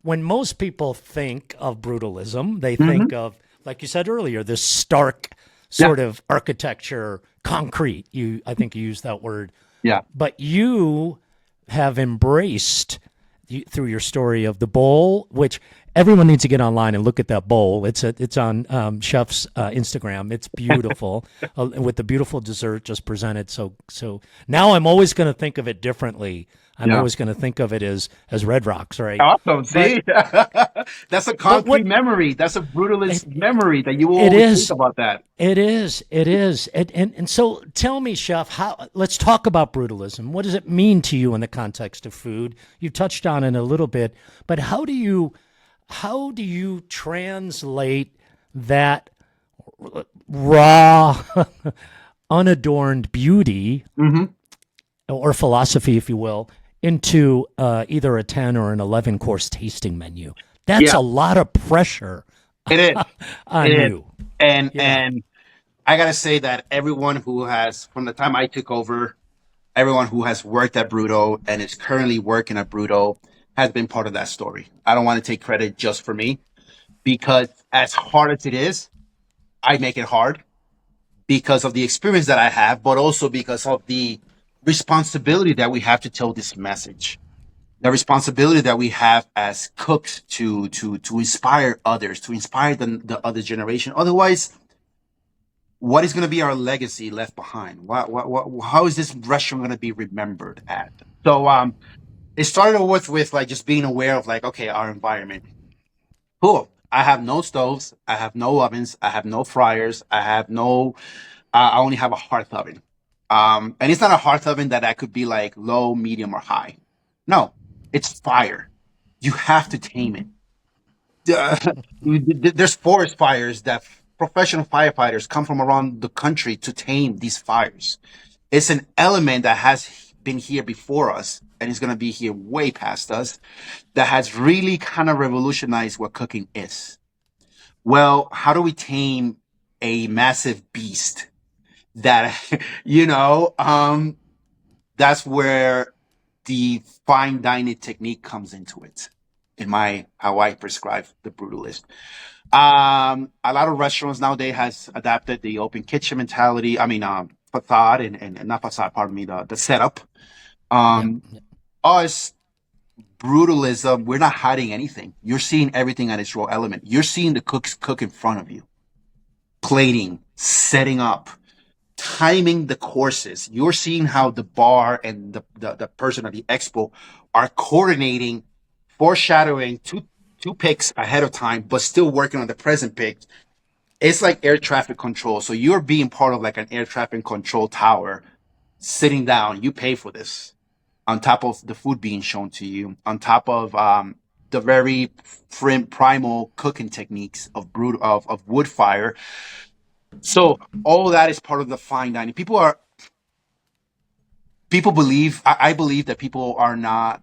[SPEAKER 1] when most people think of brutalism, they
[SPEAKER 2] Hmm.
[SPEAKER 1] think of, like you said earlier, this stark
[SPEAKER 2] Yeah.
[SPEAKER 1] sort of architecture, concrete. I think you used that word,
[SPEAKER 2] Yeah.
[SPEAKER 1] but you have embraced through your story of the bowl, which everyone needs to get online and look at that bowl. It's on Chef's Instagram. It's beautiful with the beautiful dessert just presented. So now I'm always going to think of it differently. I'm
[SPEAKER 2] Yeah.
[SPEAKER 1] always going to think of it as Red Rocks, right?
[SPEAKER 2] Awesome.
[SPEAKER 1] But
[SPEAKER 2] See, that's a
[SPEAKER 1] but
[SPEAKER 2] concrete
[SPEAKER 1] what
[SPEAKER 2] memory. That's a brutalist memory that you will
[SPEAKER 1] it
[SPEAKER 2] always think
[SPEAKER 1] is,
[SPEAKER 2] about that.
[SPEAKER 1] it is, it is, and so tell me, Chef, how? Let's talk about brutalism. What does it mean to you in the context of food? You touched on it a little bit, but how do you translate that raw, unadorned beauty
[SPEAKER 2] Hmm.
[SPEAKER 1] or philosophy, if you will, into either a 10 or an 11 course tasting menu? That's
[SPEAKER 2] Yeah,
[SPEAKER 1] a lot of pressure
[SPEAKER 2] it is. It
[SPEAKER 1] on
[SPEAKER 2] is.
[SPEAKER 1] you. Yeah.
[SPEAKER 2] And I gotta say that everyone who has, from the time I took over, everyone who has worked at Bruto and is currently working at Bruto has been part of that story. I don't want to take credit just for me because as hard as it is, I make it hard because of the experience that I have, but also because of the responsibility that we have to tell this message. The responsibility that we have as cooks to inspire others, to inspire the other generation. Otherwise, what is going to be our legacy left behind? How is this restaurant going to be remembered at? So, it started with like just being aware of like, okay, our environment. Cool. I have no stoves. I have no ovens. I have no fryers. I have no. I only have a hearth oven. And it's not a hearth oven that I could be like low, medium, or high. No, it's fire. You have to tame it. There's forest fires that professional firefighters come from around the country to tame these fires. It's an element that has been here before us and is going to be here way past us that has really kind of revolutionized what cooking is. Well, how do we tame a massive beast that, you know, that's where the fine dining technique comes into it in my how I prescribe the brutalist. A lot of restaurants nowadays has adapted the open kitchen mentality. I mean, facade and not facade, pardon me, the setup.
[SPEAKER 1] Yep.
[SPEAKER 2] Um, us brutalism, we're not hiding anything. You're seeing everything at its raw element. You're seeing the cooks cook in front of you, plating, setting up, timing the courses. You're seeing how the bar and the person at the expo are coordinating, foreshadowing two picks ahead of time, but still working on the present pick. It's like air traffic control. So you're being part of like an air traffic control tower, sitting down. You pay for this on top of the food being shown to you, on top of the very primal cooking techniques of of wood fire. So all of that is part of the fine dining. People believe. I believe that people are not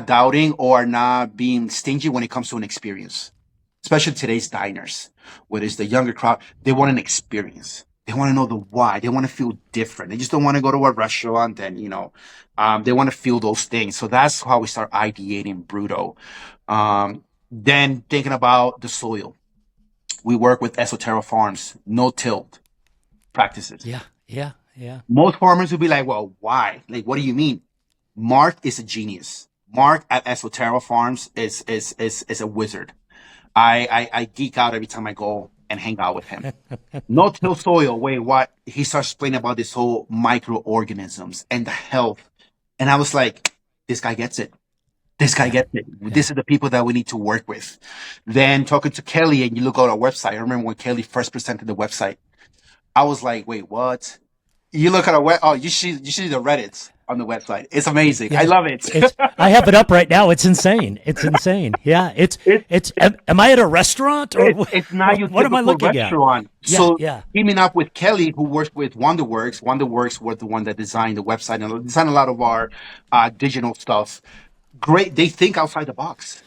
[SPEAKER 2] doubting or are not being stingy when it comes to an experience, especially today's diners, whether it's the younger crowd. They want an experience. They want to know the why. They want to feel different. They just don't want to go to a restaurant and they want to feel those things. So that's how we start ideating Bruto. Then thinking about the soil, we work with esoteric farms, no tilt practices.
[SPEAKER 1] Yeah, yeah, yeah.
[SPEAKER 2] Most farmers will be like, well, why? Like, what do you mean? Mark is a genius. Mark at Esoterra Farms is a wizard. I geek out every time I go and hang out with him. No till soil. Wait, what? He starts explaining about this whole microorganisms and the health. And I was like, this guy gets it. This guy
[SPEAKER 1] Yeah,
[SPEAKER 2] gets it.
[SPEAKER 1] yeah.
[SPEAKER 2] This is the people that we need to work with. Then talking to Kelly, and you look at our website. I remember when Kelly first presented the website. I was like, wait, what? You look at our web. Oh, you see the Reddits on the website. It's amazing. I
[SPEAKER 1] Yeah,
[SPEAKER 2] love it.
[SPEAKER 1] it's. I have it up right now. It's insane. It's insane. Yeah, it's.
[SPEAKER 2] It's
[SPEAKER 1] It's. Am I at a restaurant or
[SPEAKER 2] it's not your
[SPEAKER 1] what am I
[SPEAKER 2] typical
[SPEAKER 1] looking at?
[SPEAKER 2] restaurant.
[SPEAKER 1] Yeah,
[SPEAKER 2] So
[SPEAKER 1] yeah,
[SPEAKER 2] teaming up with Kelly, who works with Wonderworks. Wonderworks was the one that designed the website and designed a lot of our digital stuff. Great. They think outside the box.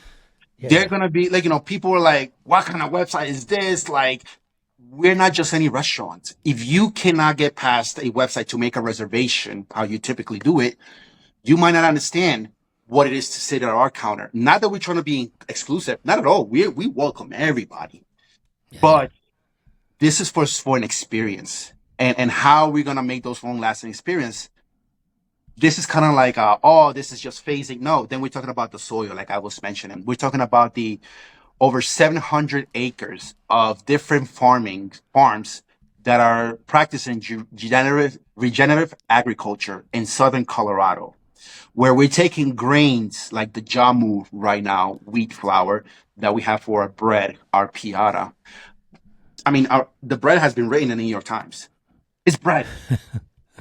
[SPEAKER 2] They're
[SPEAKER 1] yeah,
[SPEAKER 2] gonna be like, people are like, what kind of website is this? Like, we're not just any restaurant. If you cannot get past a website to make a reservation, how you typically do it, you might not understand what it is to sit at our counter. Not that we're trying to be exclusive, not at all. We welcome everybody,
[SPEAKER 1] yeah, yeah.
[SPEAKER 2] but this is for an experience, and how we're gonna make those long lasting experience. This is kind of like, oh, this is just phasing. No, then we're talking about the soil, like I was mentioning. We're talking about the over 700 acres of different farms that are practicing regenerative agriculture in southern Colorado, where we're taking grains like the jamu right now, wheat flour that we have for our bread, our piata. I mean, the bread has been written in the New York Times. It's bread.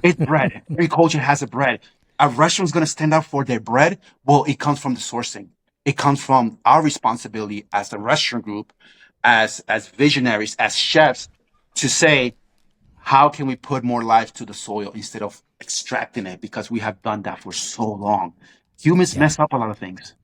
[SPEAKER 2] It's bread. Every culture has a bread. A restaurant's going to stand up for their bread. Well, it comes from the sourcing. It comes from our responsibility as a restaurant group, as visionaries, as chefs, to say, how can we put more life to the soil instead of extracting it? Because we have done that for so long. Humans
[SPEAKER 1] Yeah.
[SPEAKER 2] mess up a lot of things.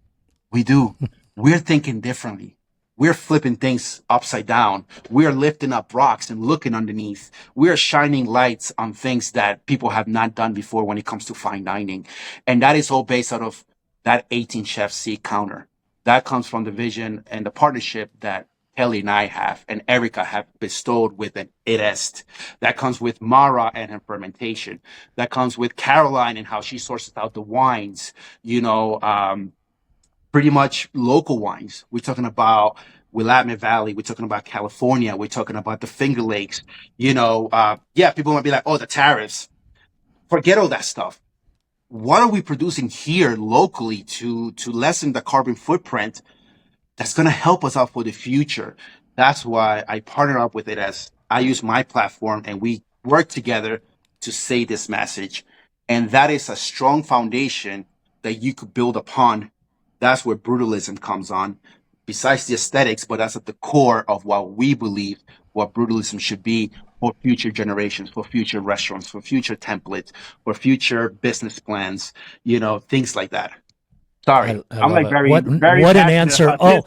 [SPEAKER 2] We do. We're thinking differently. We're flipping things upside down. We're lifting up rocks and looking underneath. We're shining lights on things that people have not done before when it comes to fine dining. And that is all based out of that 18 chef seat counter. That comes from the vision and the partnership that Kelly and I have and Erica have bestowed with an itest. That comes with Mara and her fermentation. That comes with Caroline and how she sources out the wines. You know, pretty much local wines. We're talking about Willamette Valley. We're talking about California. We're talking about the Finger Lakes. Yeah, people might be like, oh, the tariffs. Forget all that stuff. What are we producing here locally to lessen the carbon footprint that's going to help us out for the future? That's why I partner up with it, as I use my platform and we work together to say this message. And that is a strong foundation that you could build upon. That's where brutalism comes on, besides the aesthetics, but that's at the core of what we believe what brutalism should be for future generations, for future restaurants, for future templates, for future business plans, things like that. Sorry,
[SPEAKER 1] I
[SPEAKER 2] I'm
[SPEAKER 1] love
[SPEAKER 2] like
[SPEAKER 1] it.
[SPEAKER 2] very, very
[SPEAKER 1] What an
[SPEAKER 2] passionate
[SPEAKER 1] answer.
[SPEAKER 2] about this.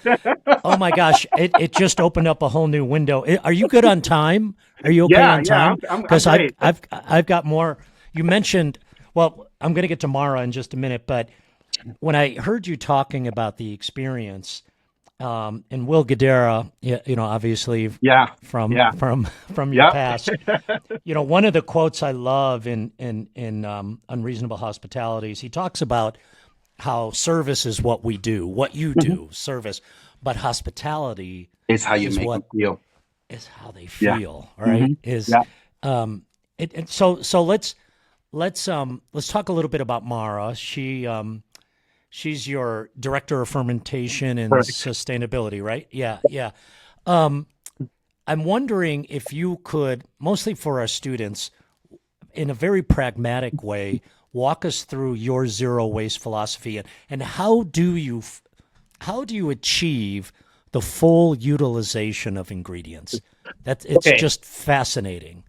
[SPEAKER 1] Oh my gosh. It just opened up a whole new window. Are you good on time? Are you okay
[SPEAKER 2] Yeah,
[SPEAKER 1] on
[SPEAKER 2] yeah,
[SPEAKER 1] time?
[SPEAKER 2] I'm
[SPEAKER 1] Because
[SPEAKER 2] great.
[SPEAKER 1] I've got more. You mentioned, well, I'm going to get to Mara in just a minute, but when I heard you talking about the experience, and Will Guidara, obviously
[SPEAKER 2] Yeah,
[SPEAKER 1] from
[SPEAKER 2] yeah,
[SPEAKER 1] from from your
[SPEAKER 2] yeah.
[SPEAKER 1] past, one of the quotes I love in Unreasonable Hospitalities, he talks about how service is what we do, what you
[SPEAKER 2] Mhm.
[SPEAKER 1] do, service, but hospitality
[SPEAKER 2] It's how you
[SPEAKER 1] is
[SPEAKER 2] make them
[SPEAKER 1] what
[SPEAKER 2] feel.
[SPEAKER 1] is how they
[SPEAKER 2] Yeah.
[SPEAKER 1] feel. All right,
[SPEAKER 2] Hmm.
[SPEAKER 1] is
[SPEAKER 2] Yeah.
[SPEAKER 1] so let's talk a little bit about Mara. She's your director of fermentation and
[SPEAKER 2] Correct.
[SPEAKER 1] sustainability, right? Yeah, yeah. Um, I'm wondering if you could, mostly for our students, in a very pragmatic way, walk us through your zero waste philosophy and how do you achieve the full utilization of ingredients? That it's
[SPEAKER 2] Okay.
[SPEAKER 1] just fascinating.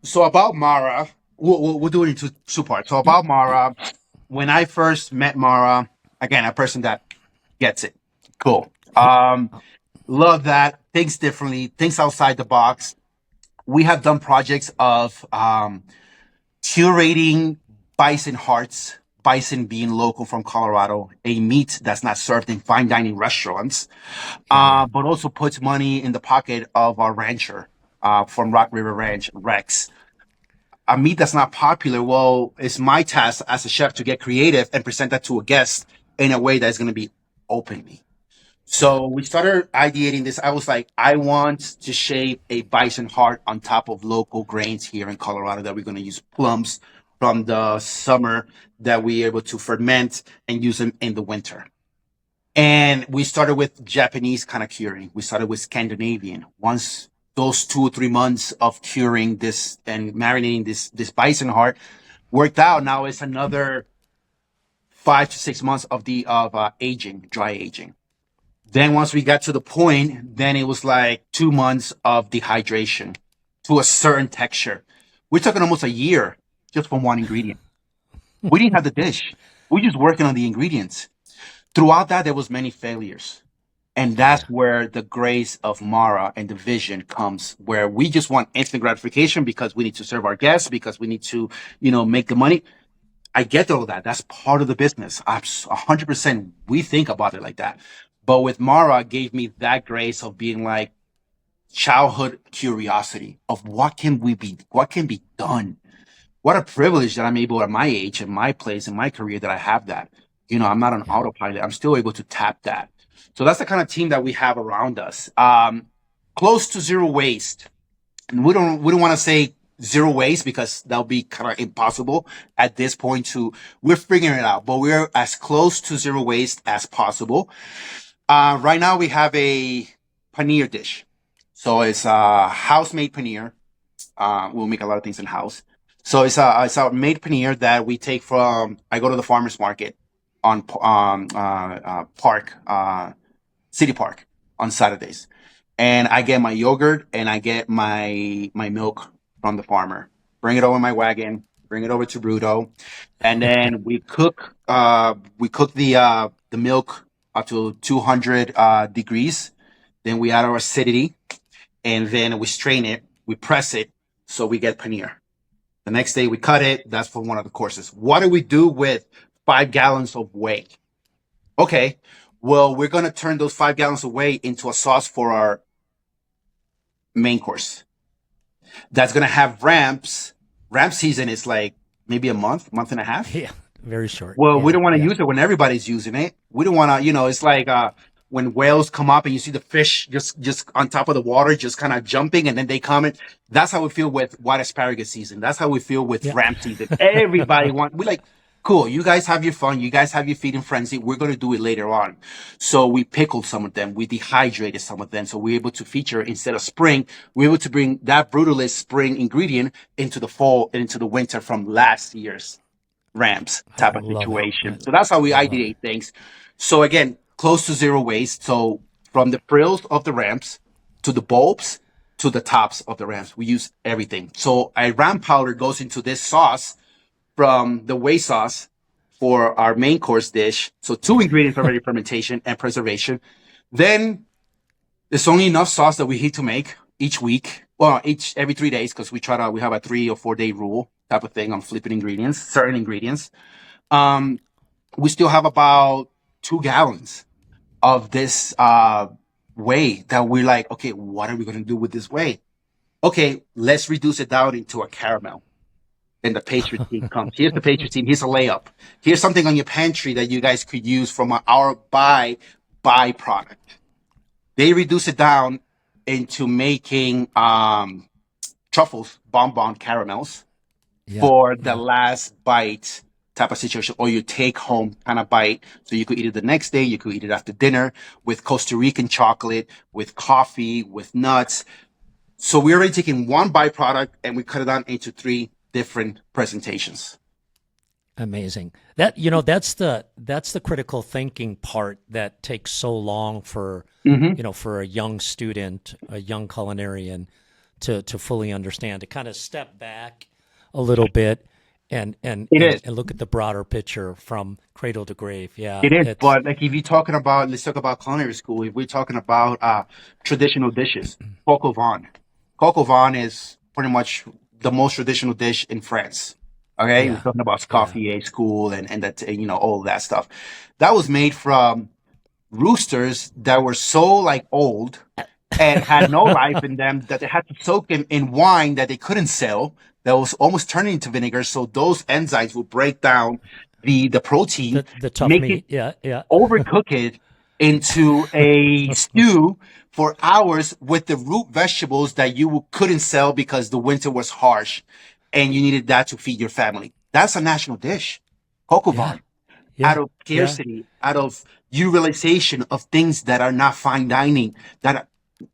[SPEAKER 2] So about Mara, we'll do it in two parts. So about Mara, when I first met Mara, again, a person that gets it. Cool. Love that. Thinks differently. Thinks outside the box. We have done projects of curating bison hearts, bison being local from Colorado, a meat that's not served in fine dining restaurants,
[SPEAKER 1] Yeah.
[SPEAKER 2] but also puts money in the pocket of our rancher from Rock River Ranch, Rex. A meat that's not popular, well, it's my task as a chef to get creative and present that to a guest in a way that's going to be openly.
[SPEAKER 1] Yeah.
[SPEAKER 2] So we started ideating this. I was like, I want to shape a bison heart on top of local grains here in Colorado that we're going to use plums from the summer that we're able to ferment and use them in the winter. And we started with Japanese kind of curing. We started with Scandinavian. Once those 2 or 3 months of curing this and marinating this bison heart worked out, now it's another 5 to 6 months of aging, dry aging. Then once we got to the point, then it was like 2 months of dehydration to a certain texture. We're talking almost a year just from one ingredient. We didn't have the dish. We're just working on the ingredients. Throughout that, there was many failures. And that's
[SPEAKER 1] Yeah.
[SPEAKER 2] where the grace of Mara and the vision comes, where we just want instant gratification because we need to serve our guests, because we need to, make the money. I get all that. That's part of the business. 100%. We think about it like that. But with Mara, it gave me that grace of being like childhood curiosity of what can be done. What a privilege that I'm able at my age, in my place, in my career, that I have that. I'm not on
[SPEAKER 1] Yeah.
[SPEAKER 2] autopilot. I'm still able to tap that. So that's the kind of team that we have around us. Close to zero waste. And we don't want to say zero waste because that'll be kind of impossible at this point. We're figuring it out, but we're as close to zero waste as possible. Right now we have a paneer dish. So it's a house-made paneer. We'll make a lot of things in house. So it's a made paneer that we take from. I go to the farmers market on Park City Park on Saturdays, and I get my yogurt and I get my milk from the farmer. Bring it over in my wagon. Bring it over to BRUTØ, and then we cook the milk up to 200 degrees. Then we add our acidity, and then we strain it. We press it so we get paneer. The next day we cut it. That's for one of the courses. What do we do with 5 gallons of whey? Okay, well, we're going to turn those 5 gallons of whey into a sauce for our main course. That's going to have ramps. Ramp season is like maybe a month and a half.
[SPEAKER 1] Yeah. Very short.
[SPEAKER 2] Well, we
[SPEAKER 1] Yeah.
[SPEAKER 2] don't want to
[SPEAKER 1] Yeah.
[SPEAKER 2] use it when everybody's using it. We don't want to, it's like when whales come up and you see the fish just on top of the water, just kind of jumping, and then they come in. That's how we feel with white asparagus season. That's how we feel with
[SPEAKER 1] Yeah.
[SPEAKER 2] ramp season. Everybody we like, cool. You guys have your fun. You guys have your feeding frenzy. We're going to do it later on. So we pickled some of them. We dehydrated some of them. So we're able to feature, instead of spring, we're able to bring that Brutalist spring ingredient into the fall and into the winter from last year's ramps
[SPEAKER 1] I
[SPEAKER 2] type of
[SPEAKER 1] love it.
[SPEAKER 2] situation. So that's how we
[SPEAKER 1] I love it.
[SPEAKER 2] ideate things. So again, close to zero waste. So from the frills of the ramps to the bulbs to the tops of the ramps, we use everything. So a ram powder goes into this sauce from the whey sauce for our main course dish. So two ingredients already: fermentation and preservation. Then there's only enough sauce that we need to make each week. Well, every 3 days, because we have a 3 or 4 day rule type of thing on flipping ingredients, certain ingredients. Um, we still have about 2 gallons of this whey that we're like, okay, what are we going to do with this whey? Okay, let's reduce it down into a caramel. Then the pastry team comes. Here's the pastry team. Here's a layup. Here's something on your pantry that you guys could use from our byproduct. They reduce it down into making truffles, bonbon caramels
[SPEAKER 1] Yeah.
[SPEAKER 2] for the
[SPEAKER 1] Yeah.
[SPEAKER 2] last bite type of situation, or you take home kind of bite. So you could eat it the next day. You could eat it after dinner with Costa Rican chocolate, with coffee, with nuts. So we're already taking one byproduct and we cut it down into 3 different presentations.
[SPEAKER 1] Amazing. That's the critical thinking part that takes so long for
[SPEAKER 2] Mm-hmm.
[SPEAKER 1] for a young student, a young culinarian to fully understand, to kind of step back a little bit
[SPEAKER 2] It is.
[SPEAKER 1] and look at the broader picture from cradle to grave. Yeah,
[SPEAKER 2] It is.
[SPEAKER 1] it's
[SPEAKER 2] But like if you're talking about, let's talk about culinary school. If we're talking about traditional dishes, coq au vin. Coq au vin is pretty much the most traditional dish in France. Okay, we're
[SPEAKER 1] Yeah.
[SPEAKER 2] talking about
[SPEAKER 1] Yeah.
[SPEAKER 2] coffee school and that and, all of that stuff. That was made from roosters that were so like old and had no life in them that they had to soak in wine that they couldn't sell that was almost turning into vinegar. So those enzymes would break down the protein,
[SPEAKER 1] The tough
[SPEAKER 2] make it
[SPEAKER 1] meat. Yeah. Yeah.
[SPEAKER 2] overcook it into a stew for hours with the root vegetables that you couldn't sell because the winter was harsh and you needed that to feed your family. That's a national dish. Coq au
[SPEAKER 1] Yeah.
[SPEAKER 2] vin, out
[SPEAKER 1] Yeah.
[SPEAKER 2] of
[SPEAKER 1] Yeah.
[SPEAKER 2] scarcity, out of your realization of things that are not fine dining,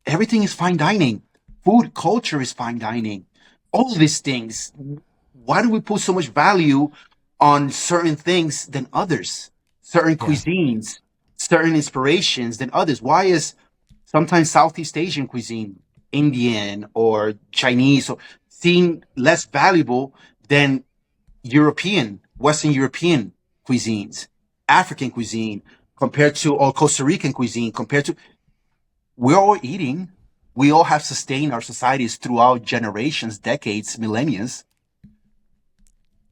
[SPEAKER 2] everything is fine dining. Food culture is fine dining. All these things. Why do we put so much value on certain things than others? Certain
[SPEAKER 1] Yeah.
[SPEAKER 2] cuisines, certain inspirations than others. Why is sometimes Southeast Asian cuisine, Indian or Chinese, or seem less valuable than European, Western European cuisines, African cuisine compared to or Costa Rican cuisine compared to we're all eating. We all have sustained our societies throughout generations, decades, millennia.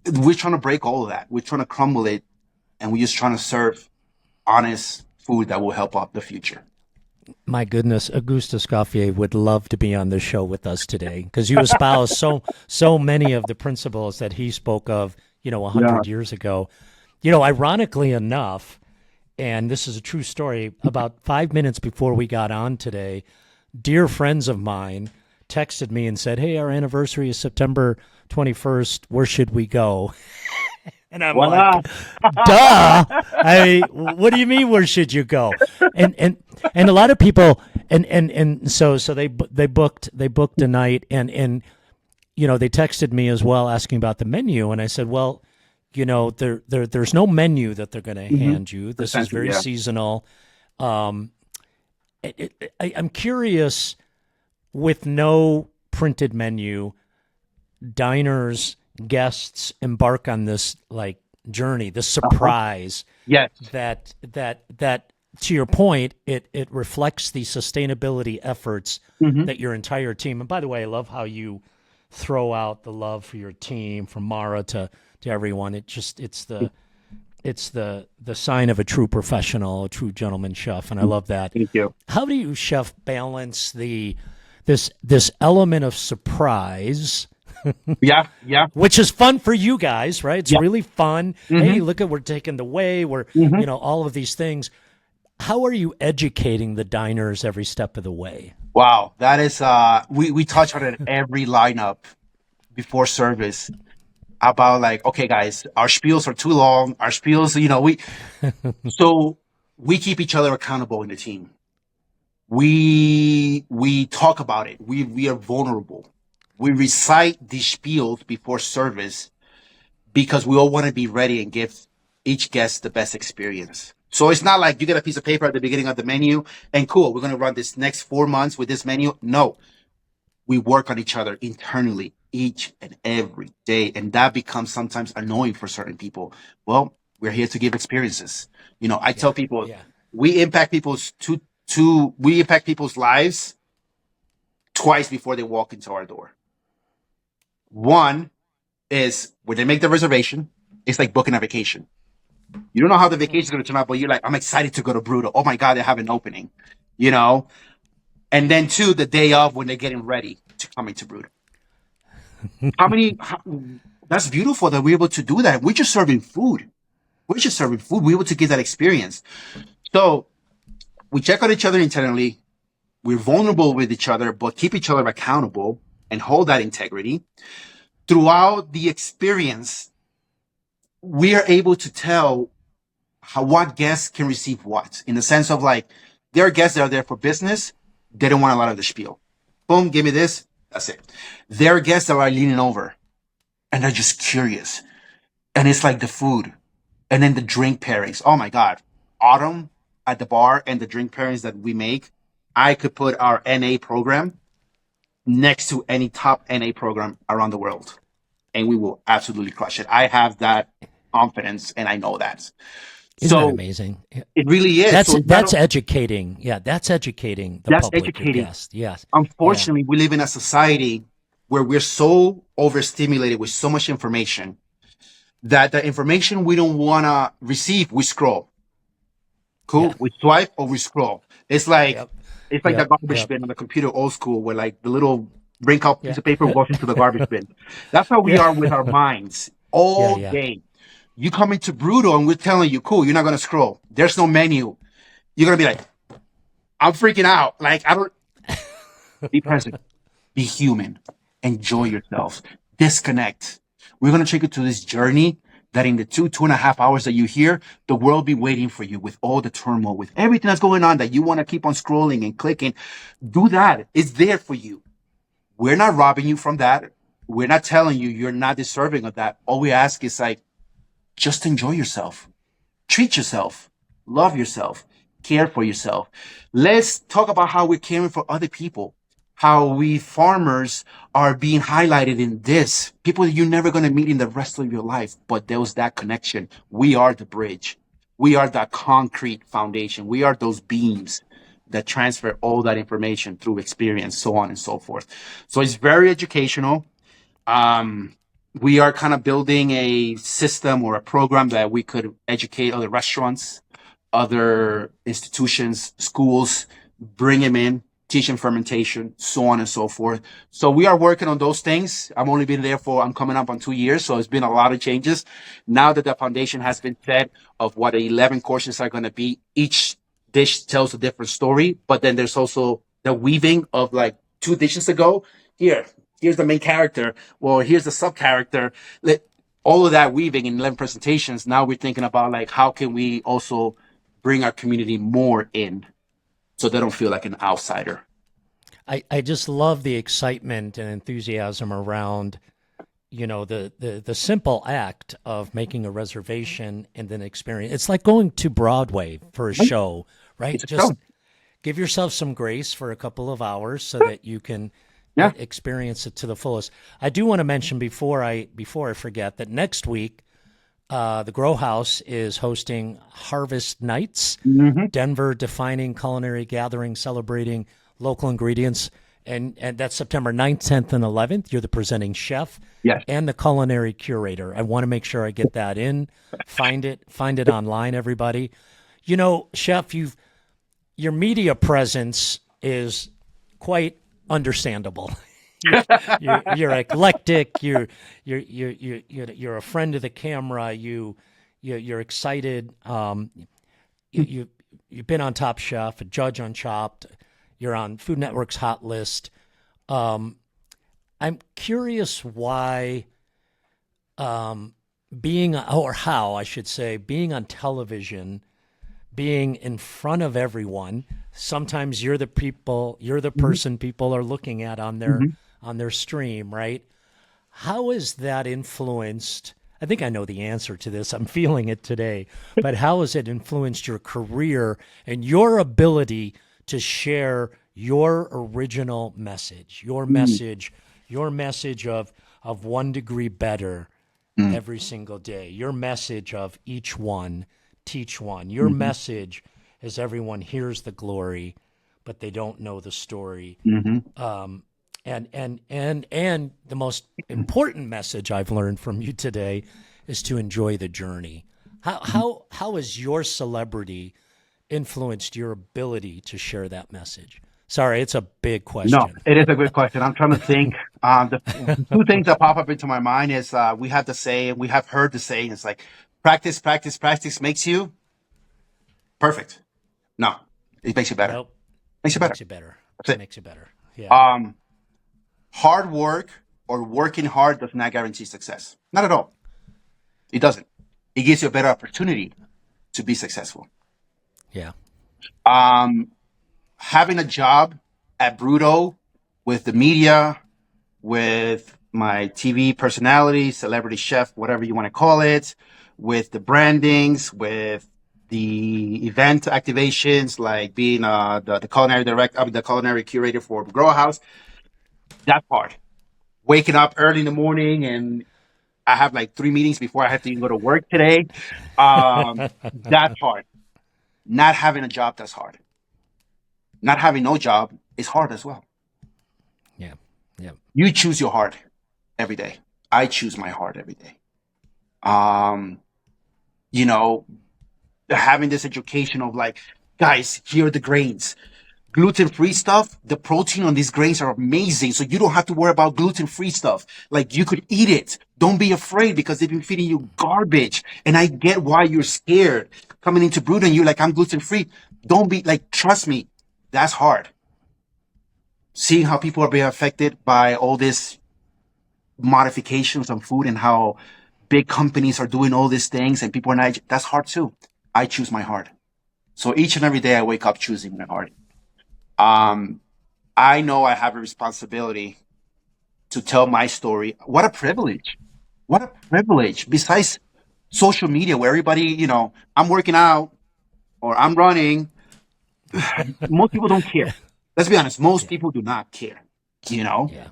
[SPEAKER 2] We're trying to break all of that. We're trying to crumble it, and we're just trying to serve honest food that will help out the future.
[SPEAKER 1] My goodness, Auguste Escoffier would love to be on this show with us today because you espouse so many of the principles that he spoke of, a
[SPEAKER 2] Yeah.
[SPEAKER 1] 100 years ago. Ironically enough, and this is a true story, about 5 minutes before we got on today, dear friends of mine texted me and said, "Hey, our anniversary is September 21st. Where should we go?" And I'm
[SPEAKER 2] Voila.
[SPEAKER 1] like, duh. What do you mean? Where should you go? And a lot of people, so they booked a night, and they texted me as well asking about the menu, and I said, well, there's no menu that they're going to hand you. This is very
[SPEAKER 2] Yeah.
[SPEAKER 1] seasonal. I'm curious, with no printed menu, diners, guests embark on this like journey, this surprise
[SPEAKER 2] Yes.
[SPEAKER 1] that to your point, it reflects the sustainability efforts that your entire team. And by the way, I love how you throw out the love for your team, from Mara to everyone. It's the sign of a true professional, a true gentleman chef, and I love that.
[SPEAKER 2] Thank you.
[SPEAKER 1] How do you, chef, balance this element of surprise?
[SPEAKER 2] Yeah. Yeah.
[SPEAKER 1] Which is fun for you guys, right? It's
[SPEAKER 2] Yeah.
[SPEAKER 1] really fun. Hey, look at, we're taking the way, we're all of these things. How are you educating the diners every step of the way?
[SPEAKER 2] Wow. That is we touch on it every lineup before service about like, okay, guys, our spiels are too long. Our spiels, so we keep each other accountable in the team. We talk about it. We are vulnerable. We recite these spiels before service because we all want to be ready and give each guest the best experience. So it's not like you get a piece of paper at the beginning of the menu and cool, we're going to run this next 4 months with this menu. No, we work on each other internally each and every day. And that becomes sometimes annoying for certain people. Well, we're here to give experiences. I tell people
[SPEAKER 1] Yeah.
[SPEAKER 2] we impact we impact people's lives twice before they walk into our door. One is when they make the reservation, it's like booking a vacation. You don't know how the vacation is going to turn out, but you're like, I'm excited to go to BRUTØ. Oh my God, they have an opening, And then two, the day of when they're getting ready to come into BRUTØ. That's beautiful that we're able to do that. We're just serving food. We're able to give that experience. So we check on each other internally. We're vulnerable with each other, but keep each other accountable and hold that integrity. Throughout the experience, we are able to tell what guests can receive what, in the sense of like, there are guests that are there for business. They don't want a lot of the spiel. Boom, give me this. That's it. There are guests that are leaning over and they're just curious. And it's like the food and then the drink pairings. Oh my God. Autumn at the bar and the drink pairings that we make. I could put our NA program next to any top NA program around the world. And we will absolutely crush it. I have that confidence and I know that.
[SPEAKER 1] Isn't that amazing?
[SPEAKER 2] It really is.
[SPEAKER 1] That's educating. Yeah, that's educating the public, your guests. Yes.
[SPEAKER 2] Unfortunately, we live in a society where we're so overstimulated with so much information that the information we don't want to receive, we scroll. Cool.
[SPEAKER 1] Yeah.
[SPEAKER 2] We swipe or we scroll. It's like
[SPEAKER 1] Yep.
[SPEAKER 2] it's like the
[SPEAKER 1] Yep.
[SPEAKER 2] garbage
[SPEAKER 1] Yep.
[SPEAKER 2] bin on the computer, old school, where like the little wrinkled piece
[SPEAKER 1] Yeah.
[SPEAKER 2] of paper goes into the garbage bin. That's how we
[SPEAKER 1] Yeah.
[SPEAKER 2] are with our minds
[SPEAKER 1] Yeah.
[SPEAKER 2] all
[SPEAKER 1] Yeah.
[SPEAKER 2] day. You come into Brutal and we're telling you, cool, you're not gonna scroll. There's no menu. You're gonna be like, I'm freaking out. Like, I don't be present, be human, enjoy yourself, disconnect. We're gonna take you to this journey that in the 2.5 hours that you're here, the world be waiting for you with all the turmoil, with everything that's going on that you want to keep on scrolling and clicking. Do that. It's there for you. We're not robbing you from that. We're not telling you you're not deserving of that. All we ask is like, just enjoy yourself. Treat yourself, love yourself, care for yourself. Let's talk about how we're caring for other people, how we farmers are being highlighted in this. People that you're never going to meet in the rest of your life, but there was that connection. We are the bridge. We are that concrete foundation. We are those beams that transfer all that information through experience, so on and so forth. So it's very educational. Um, we are kind of building a system or a program that we could educate other restaurants, other institutions, schools, bring them in, teach them fermentation, so on and so forth. So we are working on those things. I've only been there I'm coming up on 2 years. So it's been a lot of changes. Now that the foundation has been set of what 11 courses are going to be, each dish tells a different story. But then there's also the weaving of like 2 dishes ago. Here's the main character. Well, here's the sub character. All of that weaving in 11 presentations. Now we're thinking about like, how can we also bring our community more in so they don't feel like an outsider.
[SPEAKER 1] I just love the excitement and enthusiasm around, the simple act of making a reservation and then experience. It's like going to Broadway for a show, right?
[SPEAKER 2] It's a
[SPEAKER 1] Just
[SPEAKER 2] show.
[SPEAKER 1] give yourself some grace for a couple of hours so that you can
[SPEAKER 2] Yeah.
[SPEAKER 1] experience it to the fullest. I do want to mention before I forget that next week the Grow House is hosting Harvest Nights,
[SPEAKER 2] Mm-hmm.
[SPEAKER 1] Denver defining culinary gathering celebrating local ingredients. And that's September 9th, 10th, and 11th. You're the presenting chef
[SPEAKER 2] Yes.
[SPEAKER 1] and the culinary curator. I want to make sure I get that in. Find it online, everybody. Chef, your media presence is quite understandable. You're eclectic. You're a friend of the camera. You're excited. You've been on Top Chef, a judge on Chopped. You're on Food Network's Hot List. I'm curious why being on television, being in front of everyone. Sometimes you're the person people are looking at on their stream, right? How has that influenced? I think I know the answer to this. I'm feeling it today. But how has it influenced your career and your ability to share your original message, your message of 1 degree better every single day, your message of each one, teach one, your message is everyone hears the glory, but they don't know the story. And the most important message I've learned from you today is to enjoy the journey. How has your celebrity influenced your ability to share that message? Sorry, it's a big question.
[SPEAKER 2] No, it is a good question. I'm trying to think. The two things that pop up into my mind is we have the saying, we have heard the saying, it's like practice, practice, practice makes you perfect. No, it makes you better.
[SPEAKER 1] Nope.
[SPEAKER 2] Makes you better.
[SPEAKER 1] Makes you better.
[SPEAKER 2] That's it.
[SPEAKER 1] Makes you better. Yeah.
[SPEAKER 2] Hard work or working hard does not guarantee success. Not at all. It doesn't. It gives you a better opportunity to be successful.
[SPEAKER 1] Yeah.
[SPEAKER 2] Having a job at BRUTØ with the media, with my TV personality, celebrity chef, whatever you want to call it, with the brandings, with the event activations, like being the culinary the culinary curator for Grow House. That's hard. Waking up early in the morning, and I have like 3 meetings before I have to even go to work today. That's hard. Not having a job, that's hard. Not having no job is hard as well.
[SPEAKER 1] Yeah. Yeah.
[SPEAKER 2] You choose your heart every day. I choose my heart every day. Um, you know, having this education of like, guys, here are the grains. Gluten-free stuff, the protein on these grains are amazing. So you don't have to worry about gluten-free stuff. Like you could eat it. Don't be afraid because they've been feeding you garbage. And I get why you're scared coming into Brut and you're like, I'm gluten-free. Don't be like, trust me, that's hard. Seeing how people are being affected by all this modifications on food and how big companies are doing all these things and people are not, that's hard too. I choose my heart. So each and every day I wake up choosing my heart. Um, I know I have a responsibility to tell my story. What a privilege. What a privilege. Besides social media where everybody, I'm working out or I'm running, most people don't care. Let's be honest. Most
[SPEAKER 1] Yeah.
[SPEAKER 2] people do not care. You know,
[SPEAKER 1] Yeah.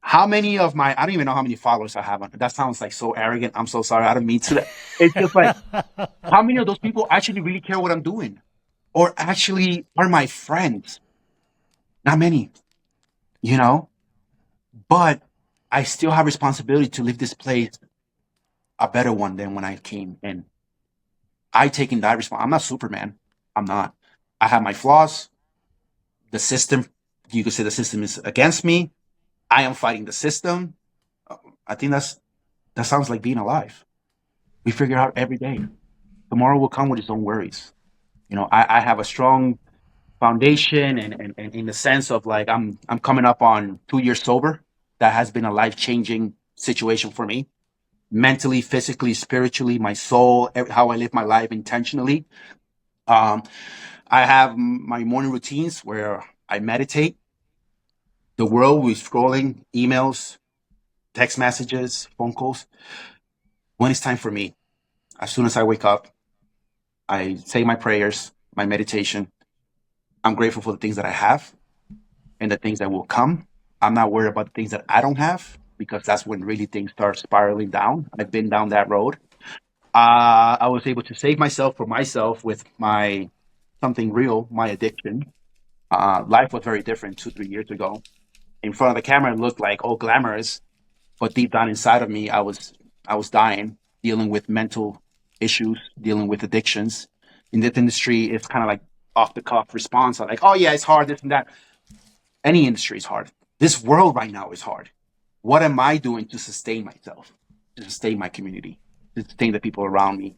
[SPEAKER 2] how many of I don't even know how many followers I have on. That sounds like so arrogant. I'm so sorry. I don't mean to. It's just like, how many of those people actually really care what I'm doing or actually are my friends? Not many, you know, but I still have responsibility to leave this place a better one than when I came in. I taking that response. I'm not Superman. I'm not. I have my flaws. The system, you could say the system is against me. I am fighting the system. I think that sounds like being alive. We figure out every day. Tomorrow will come with its own worries. I have a strong foundation and in the sense of like I'm coming up on 2 years sober. That has been a life changing situation for me, mentally, physically, spiritually, my soul, how I live my life intentionally. Um, I have my morning routines where I meditate. The world was scrolling, emails, text messages, phone calls. When it's time for me, as soon as I wake up, I say my prayers, my meditation. I'm grateful for the things that I have and the things that will come. I'm not worried about the things that I don't have because that's when really things start spiraling down. I've been down that road. I was able to save myself for myself with my something real, my addiction. Life was very different 2, 3 years ago. In front of the camera, it looked like all glamorous, but deep down inside of me, I was dying, dealing with mental issues, dealing with addictions. In this industry, it's kind of like off the cuff response. I'm like, oh yeah, it's hard, this and that. Any industry is hard. This world right now is hard. What am I doing to sustain myself, to sustain my community, to sustain the people around me?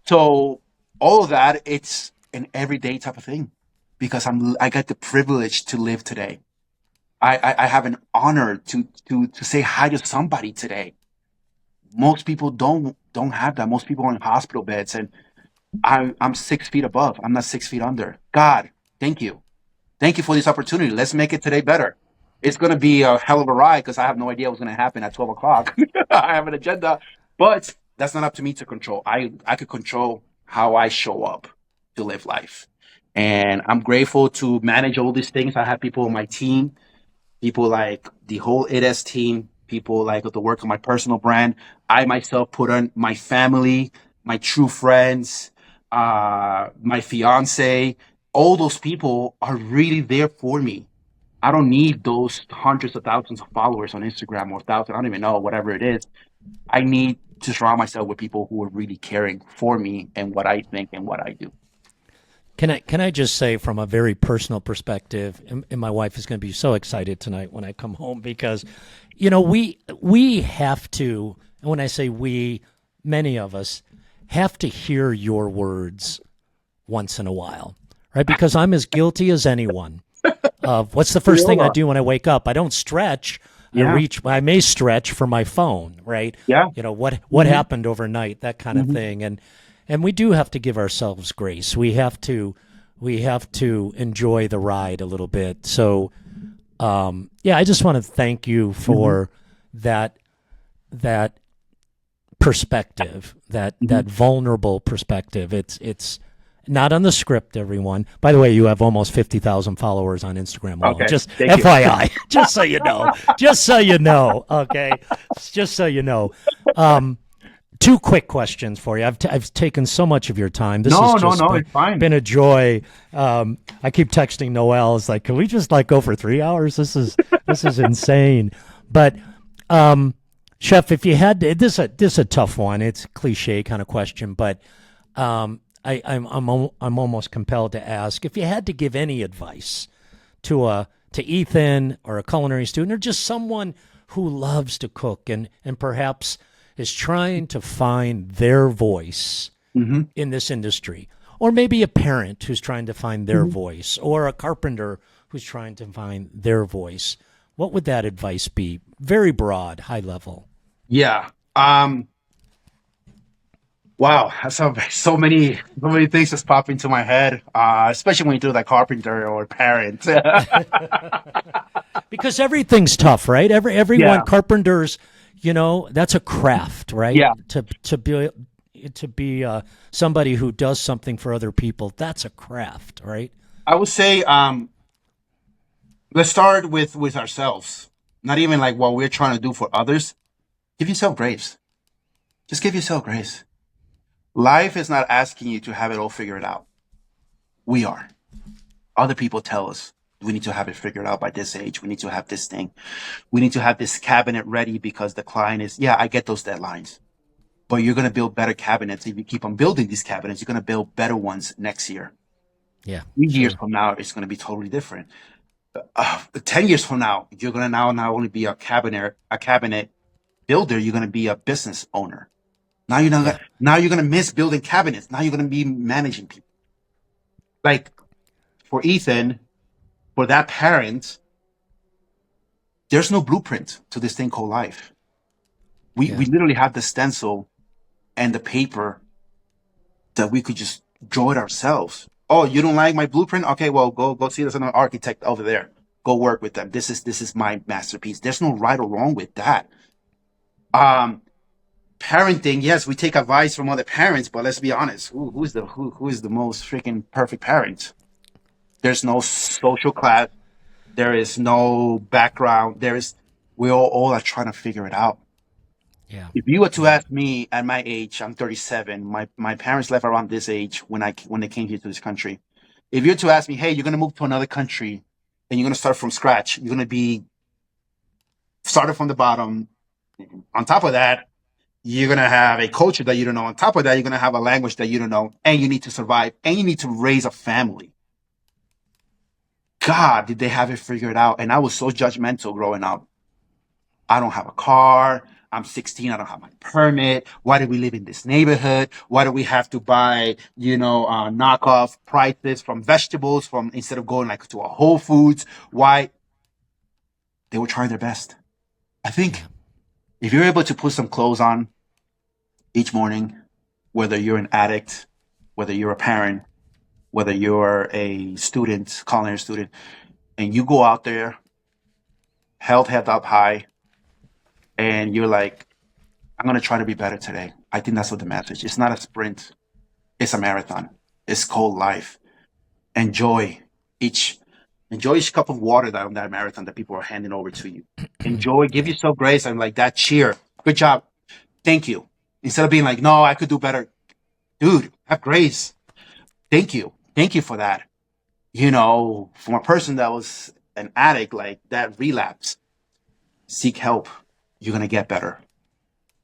[SPEAKER 2] So all of that, it's an everyday type of thing because I got the privilege to live today. I have an honor to say hi to somebody today. Most people don't have that. Most people are in hospital beds, and I'm 6 feet above. I'm not 6 feet under. God, thank you. Thank you for this opportunity. Let's make it today better. It's going to be a hell of a ride because I have no idea what's going to happen at 12 o'clock. I have an agenda, but that's not up to me to control. I could control how I show up to live life. And I'm grateful to manage all these things. I have people on my team, people like the whole ITS team, people like the work of my personal brand. I myself put on my family, my true friends, my fiance. All those people are really there for me. I don't need those hundreds of thousands of followers on Instagram or thousand, I don't even know, whatever it is. I need to surround myself with people who are really caring for me and what I think and what I do.
[SPEAKER 1] Can I just say from a very personal perspective, and my wife is going to be so excited tonight when I come home because, we have to, and when I say we, many of us have to hear your words once in a while, right? Because I'm as guilty as anyone of what's the
[SPEAKER 2] We
[SPEAKER 1] first thing
[SPEAKER 2] all
[SPEAKER 1] I
[SPEAKER 2] are.
[SPEAKER 1] do when I wake up? I don't stretch.
[SPEAKER 2] Yeah.
[SPEAKER 1] I may stretch for my phone, right?
[SPEAKER 2] Yeah.
[SPEAKER 1] What
[SPEAKER 2] Hmm.
[SPEAKER 1] happened overnight, that kind of
[SPEAKER 2] Hmm.
[SPEAKER 1] thing. And we do have to give ourselves grace. We have to enjoy the ride a little bit. So yeah, I just want to thank you
[SPEAKER 2] Hmm.
[SPEAKER 1] for that perspective, that
[SPEAKER 2] Hmm.
[SPEAKER 1] vulnerable perspective. It's not on the script, everyone. By the way, you have almost 50,000 followers on Instagram alone.
[SPEAKER 2] Okay.
[SPEAKER 1] Just
[SPEAKER 2] Thank you.
[SPEAKER 1] FYI, just so you know. Just so you know, okay? Just so you know. Um, two quick questions for you. I've taken so much of your time. This has
[SPEAKER 2] No, no,
[SPEAKER 1] just
[SPEAKER 2] no.
[SPEAKER 1] been,
[SPEAKER 2] It's fine.
[SPEAKER 1] been a joy. I keep texting Noelle. It's like, can we just go for 3 hours? This is insane. But Chef, if you had to, this is a tough one. It's a cliche kind of question, but I'm almost compelled to ask if you had to give any advice to Ethan or a culinary student or just someone who loves to cook and perhaps is trying to find their voice
[SPEAKER 2] Mm-hmm.
[SPEAKER 1] in this industry, or maybe a parent who's trying to find their
[SPEAKER 2] Mm-hmm.
[SPEAKER 1] voice, or a carpenter who's trying to find their voice. What would that advice be? Very broad, high level.
[SPEAKER 2] Yeah. Wow. So many things just pop into my head, especially when you do like carpenter or parent.
[SPEAKER 1] Because everything's tough, right? Everyone
[SPEAKER 2] Yeah.
[SPEAKER 1] carpenters, that's a craft, right?
[SPEAKER 2] Yeah.
[SPEAKER 1] To be somebody who does something for other people, that's a craft, right?
[SPEAKER 2] I would say, let's start with ourselves. Not even like what we're trying to do for others. Give yourself grace. Just give yourself grace. Life is not asking you to have it all figured out. We are. Other people tell us we need to have it figured out by this age. We need to have this thing. We need to have this cabinet ready because the client is, yeah, I get those deadlines. But you're going to build better cabinets. If you keep on building these cabinets, you're going to build better ones next year.
[SPEAKER 1] Yeah.
[SPEAKER 2] 3 years
[SPEAKER 1] Sure.
[SPEAKER 2] from now, it's going to be totally different. 10 years from now, you're going to now not only be a cabinet builder, you're going to be a business owner. Now you're not.
[SPEAKER 1] Yeah.
[SPEAKER 2] Now you're going to miss building cabinets. Now you're going to be managing people. Like for Ethan, for that parent, there's no blueprint to this thing called life. We
[SPEAKER 1] Yeah.
[SPEAKER 2] we literally have the stencil and the paper that we could just draw it ourselves. Oh, you don't like my blueprint? Okay, well, go see there's an architect over there. Go work with them. This is my masterpiece. There's no right or wrong with that. Um, Parenting, yes, we take advice from other parents, but let's be honest, who is the most freaking perfect parent? There's no social class. There is no background. We all are trying to figure it out.
[SPEAKER 1] Yeah.
[SPEAKER 2] If you were to
[SPEAKER 1] Yeah.
[SPEAKER 2] ask me at my age, I'm 37. My parents left around this age when they came here to this country. If you were to ask me, hey, you're gonna move to another country and you're gonna start from scratch, you're gonna be started from the bottom. On top of that, you're gonna have a culture that you don't know. On top of that, you're gonna have a language that you don't know, and you need to survive, and you need to raise a family. God, did they have it figured out? And I was so judgmental growing up. I don't have a car. I'm 16. I don't have my permit. Why do we live in this neighborhood? Why do we have to buy, knockoff prices from vegetables from instead of going like to a Whole Foods? Why? They were trying their best. I think if you're able to put some clothes on each morning, whether you're an addict, whether you're a parent, whether you're a student, culinary student, and you go out there, held head up high, and you're like, I'm going to try to be better today. I think that's what the message. It's not a sprint. It's a marathon. It's called life. Enjoy each, enjoy each cup of water that on that marathon that people are handing over to you. Enjoy, give
[SPEAKER 1] Yeah.
[SPEAKER 2] yourself grace and like that cheer. Good job. Thank you. Instead of being like, no, I could do better. Dude, have grace. Thank you. Thank you for that. From a person that was an addict, like that relapse, seek help. You're going to get better.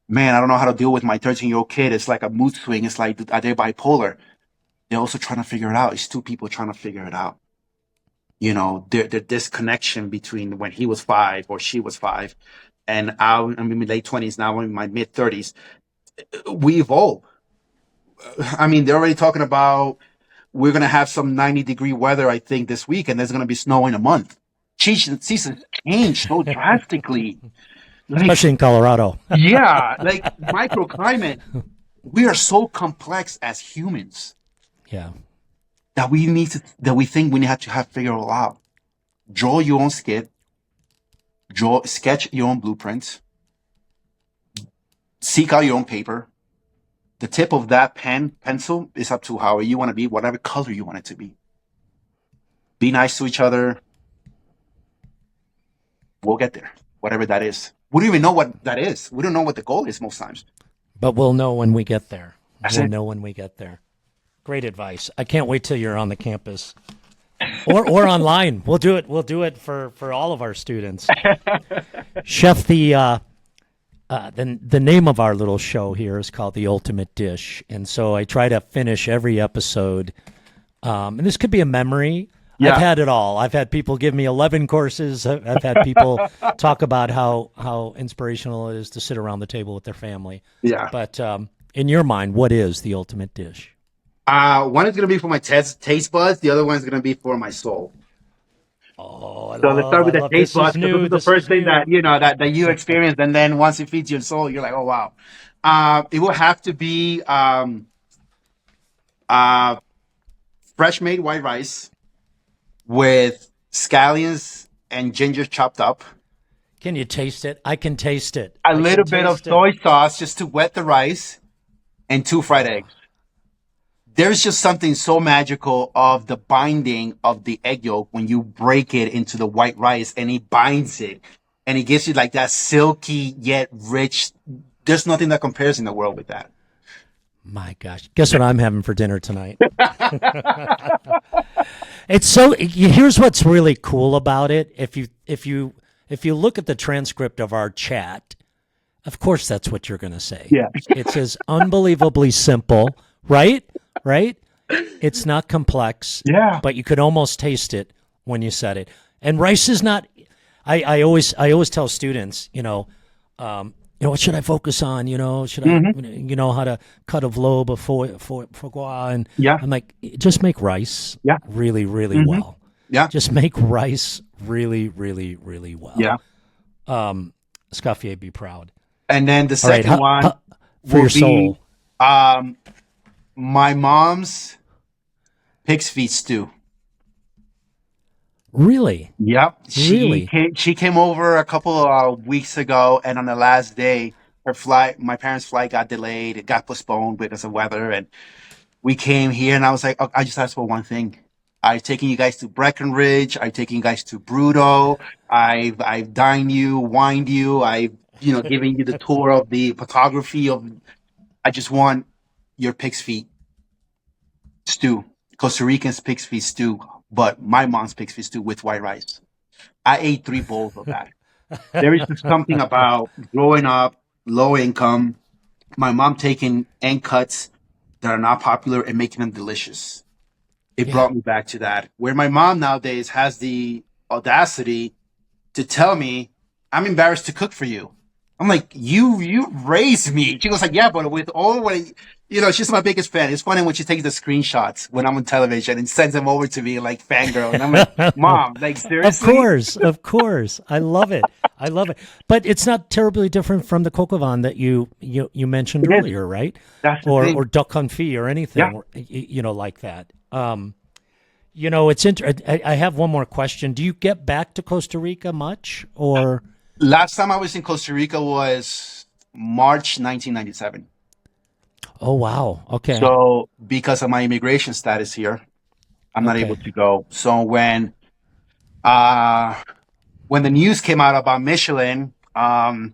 [SPEAKER 2] Man, I don't know how to deal with my 13-year-old kid. It's like a mood swing. It's like, are they bipolar? They're also trying to figure it out. It's two people trying to figure it out. This connection between when he was 5 or she was 5, and I'm in my late 20s now. I'm in my mid 30s. We evolve. I mean, they're already talking about we're gonna have some 90-degree weather, I think, this week, and there's gonna be snow in a month. Seasons change so drastically. Like,
[SPEAKER 1] Especially in Colorado.
[SPEAKER 2] yeah, like microclimate. We are so complex as humans
[SPEAKER 1] Yeah.
[SPEAKER 2] that we think we have to have figure it all out. Draw your own sketch your own blueprints, seek out your own paper. The tip of that pencil is up to how you want to be, whatever color you want it to be. Be nice to each other. We'll get there, whatever that is. We don't even know what that is. We don't know what the goal is most times.
[SPEAKER 1] But we'll know when we get there.
[SPEAKER 2] That's
[SPEAKER 1] We'll
[SPEAKER 2] it.
[SPEAKER 1] know when we get there. Great advice. I can't wait till you're on the campus or online. We'll do it for all of our students. Chef, then the name of our little show here is called The Ultimate Dish. And so I try to finish every episode. And this could be a memory. I've
[SPEAKER 2] Yeah.
[SPEAKER 1] had it all. I've had people give me 11 courses. I've had people talk about how inspirational it is to sit around the table with their family.
[SPEAKER 2] Yeah.
[SPEAKER 1] But in your mind, what is the ultimate dish?
[SPEAKER 2] One is gonna be for my taste buds. The other one is gonna be for my soul.
[SPEAKER 1] Oh,
[SPEAKER 2] So let's start
[SPEAKER 1] I
[SPEAKER 2] with the
[SPEAKER 1] love
[SPEAKER 2] taste
[SPEAKER 1] this is
[SPEAKER 2] buds, because this
[SPEAKER 1] new.
[SPEAKER 2] is the
[SPEAKER 1] This is
[SPEAKER 2] first thing
[SPEAKER 1] new.
[SPEAKER 2] that that you experience, and then once it feeds your soul, you're like, oh wow. It will have to be uh, fresh made white rice with scallions and ginger chopped up,
[SPEAKER 1] Can you taste it? I can taste it.
[SPEAKER 2] a
[SPEAKER 1] I can
[SPEAKER 2] little bit of
[SPEAKER 1] taste it.
[SPEAKER 2] soy sauce just to wet the rice, and 2 fried eggs. There's just something so magical of the binding of the egg yolk when you break it into the white rice and it binds it, and it gives you like that silky yet rich. There's nothing that compares in the world with that.
[SPEAKER 1] My gosh. Guess what I'm having for dinner tonight? It's so here's what's really cool about it. If you look at the transcript of our chat, of course that's what you're going to say.
[SPEAKER 2] Yeah.
[SPEAKER 1] It says unbelievably simple, right? Right? It's not complex,
[SPEAKER 2] Yeah.
[SPEAKER 1] but you could almost taste it when you said it. And rice is not I always tell students, what should I focus on? Should I,
[SPEAKER 2] Hmm.
[SPEAKER 1] how to cut a lobe of foie gras? And
[SPEAKER 2] Yeah.
[SPEAKER 1] I'm like, just make rice
[SPEAKER 2] Yeah.
[SPEAKER 1] really, really
[SPEAKER 2] Hmm.
[SPEAKER 1] well.
[SPEAKER 2] Yeah.
[SPEAKER 1] Just make rice really, really, really well.
[SPEAKER 2] Yeah.
[SPEAKER 1] Scuffier, be proud.
[SPEAKER 2] And then the
[SPEAKER 1] All right,
[SPEAKER 2] second one
[SPEAKER 1] for
[SPEAKER 2] will
[SPEAKER 1] your
[SPEAKER 2] be
[SPEAKER 1] soul.
[SPEAKER 2] um, my mom's pig's feet stew.
[SPEAKER 1] Really,
[SPEAKER 2] Yep.
[SPEAKER 1] really.
[SPEAKER 2] She came over a couple of weeks ago, and on the last day, my parents' flight got delayed. It got postponed because of weather, and we came here, and I was like, oh, I just asked for one thing. I've taken you guys to Breckenridge. I've taken you guys to Brutö. I've dined you, wined you. I've given you the tour of the photography of. I just want your pig's feet stew, Costa Rican's pig's feet stew, but my mom's pig's feet stew with white rice. I ate 3 bowls of that. There is just something about growing up low income, my mom taking end cuts that are not popular and making them delicious. It
[SPEAKER 1] Yeah.
[SPEAKER 2] brought me back to that. Where my mom nowadays has the audacity to tell me, I'm embarrassed to cook for you. I'm like, you raised me. She goes like, yeah, but with all what she's my biggest fan. It's funny when she takes the screenshots when I'm on television and sends them over to me like fangirl. And I'm like, Mom, like
[SPEAKER 1] Of
[SPEAKER 2] seriously?
[SPEAKER 1] course, of course. I love it. I love it. But it's not terribly different from the coq au vin that you mentioned
[SPEAKER 2] It is.
[SPEAKER 1] earlier, right?
[SPEAKER 2] That's the
[SPEAKER 1] Or
[SPEAKER 2] thing.
[SPEAKER 1] duck confit or
[SPEAKER 2] Yeah.
[SPEAKER 1] anything, like that. It's I have one more question. Do you get back to Costa Rica much, or?
[SPEAKER 2] Last time I was in Costa Rica was March 1997.
[SPEAKER 1] Oh wow. Okay.
[SPEAKER 2] So because of my immigration status here, I'm not able
[SPEAKER 1] Okay.
[SPEAKER 2] to go. So uh when the news came out about Michelin, one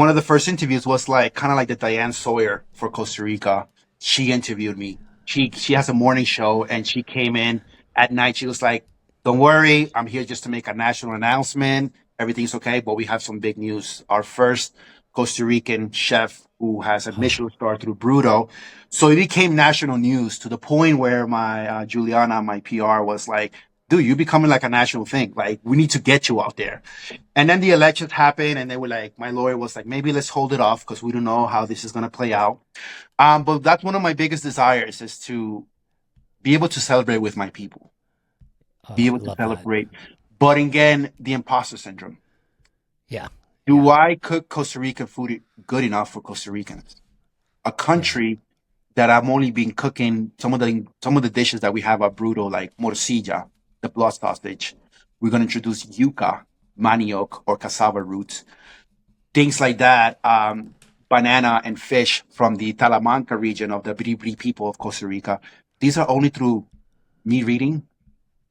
[SPEAKER 2] of the first interviews was like kind of like the Diane Sawyer for Costa Rica. She interviewed me. She has a morning show, and she came in at night. She was like, "Don't worry, I'm here just to make a national announcement. Everything's okay, but we have some big news. Our first Costa Rican chef who has a Michelin-starred through Brutö." So it became national news to the point where my Juliana, my PR, was like, "Dude, you're becoming like a national thing. Like, we need to get you out there." And then the elections happened, and they were like, my lawyer was like, maybe let's hold it off because we don't know how this is going to play out. But that's one of my biggest desires, is to be able to celebrate with my people, be
[SPEAKER 1] I
[SPEAKER 2] able to
[SPEAKER 1] love that.
[SPEAKER 2] celebrate. But again, the imposter syndrome.
[SPEAKER 1] Yeah.
[SPEAKER 2] Do
[SPEAKER 1] Yeah.
[SPEAKER 2] I cook Costa Rican food good enough for Costa Ricans? A
[SPEAKER 1] Yeah.
[SPEAKER 2] country that I've only been cooking some of the dishes that we have at Brutö, like morcilla, the blood sausage. We're going to introduce yuca, manioc, or cassava roots, things like that. Banana and fish from the Talamanca region of the Bribri people of Costa Rica. These are only through me reading,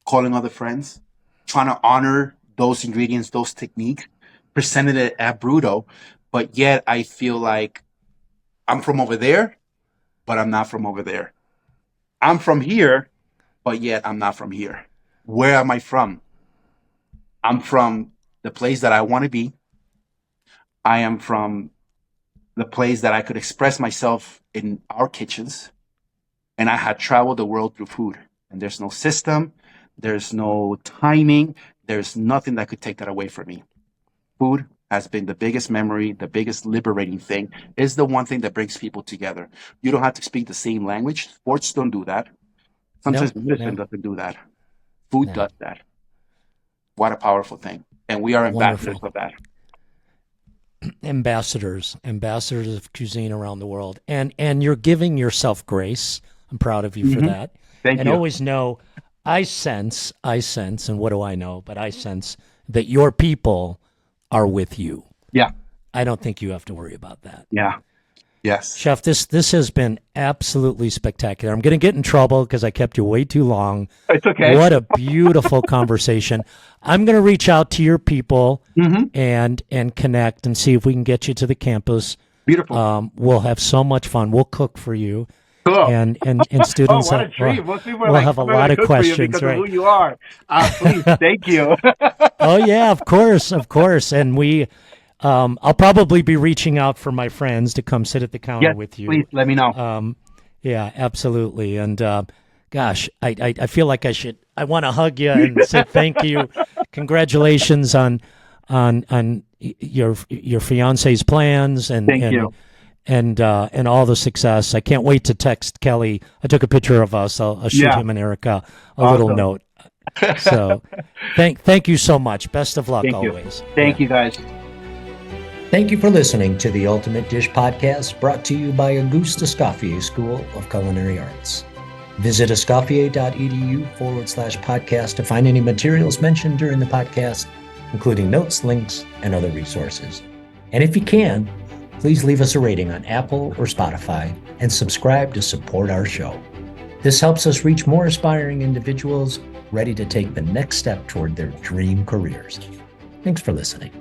[SPEAKER 2] calling other friends, trying to honor those ingredients, those techniques, presented it at Brutö. But yet I feel like I'm from over there, but I'm not from over there. I'm from here, but yet I'm not from here. Where am I from? I'm from the place that I want to be. I am from the place that I could express myself in our kitchens, and I had traveled the world through food. And there's no system, there's no timing, there's nothing that could take that away from me. Food has been the biggest memory, the biggest liberating thing. Is the one thing that brings people together. You don't have to speak the same language. Sports don't do that. Sometimes medicine doesn't do that. Food does that. What a powerful thing. And we are ambassadors of that.
[SPEAKER 1] Ambassadors of cuisine around the world. And you're giving yourself grace. I'm proud of you for that.
[SPEAKER 2] Thank you.
[SPEAKER 1] Always know, I sense, and what do I know? But I sense that your people are with you.
[SPEAKER 2] Yeah.
[SPEAKER 1] I don't think you have to worry about that.
[SPEAKER 2] Yeah. Yes.
[SPEAKER 1] Chef, this has been absolutely spectacular. I'm going to get in trouble because I kept you way too long.
[SPEAKER 2] It's okay.
[SPEAKER 1] What a beautiful conversation. I'm going to reach out to your people and connect and see if we can get you to the campus.
[SPEAKER 2] Beautiful.
[SPEAKER 1] We'll have so much fun. Well cook for you.
[SPEAKER 2] Cool.
[SPEAKER 1] And students.
[SPEAKER 2] Oh, what a treat.
[SPEAKER 1] We'll have a lot of questions, right?
[SPEAKER 2] Of who you are. Please, thank you.
[SPEAKER 1] Oh, yeah, of course. And we... I'll probably be reaching out for my friends to come sit at the counter with you.
[SPEAKER 2] Please let me know.
[SPEAKER 1] Yeah, absolutely. And gosh, I feel like I want to hug you and say thank you. Congratulations on your fiance's plans and
[SPEAKER 2] thank you.
[SPEAKER 1] And all the success. I can't wait to text Kelly. I took a picture of us. I'll shoot him and Erica a little note. So thank you so much. Best of luck always.
[SPEAKER 2] Thank you guys.
[SPEAKER 1] Thank you for listening to the Ultimate Dish Podcast, brought to you by Auguste Escoffier School of Culinary Arts. Visit escoffier.edu/podcast to find any materials mentioned during the podcast, including notes, links, and other resources. And if you can, please leave us a rating on Apple or Spotify and subscribe to support our show. This helps us reach more aspiring individuals ready to take the next step toward their dream careers. Thanks for listening.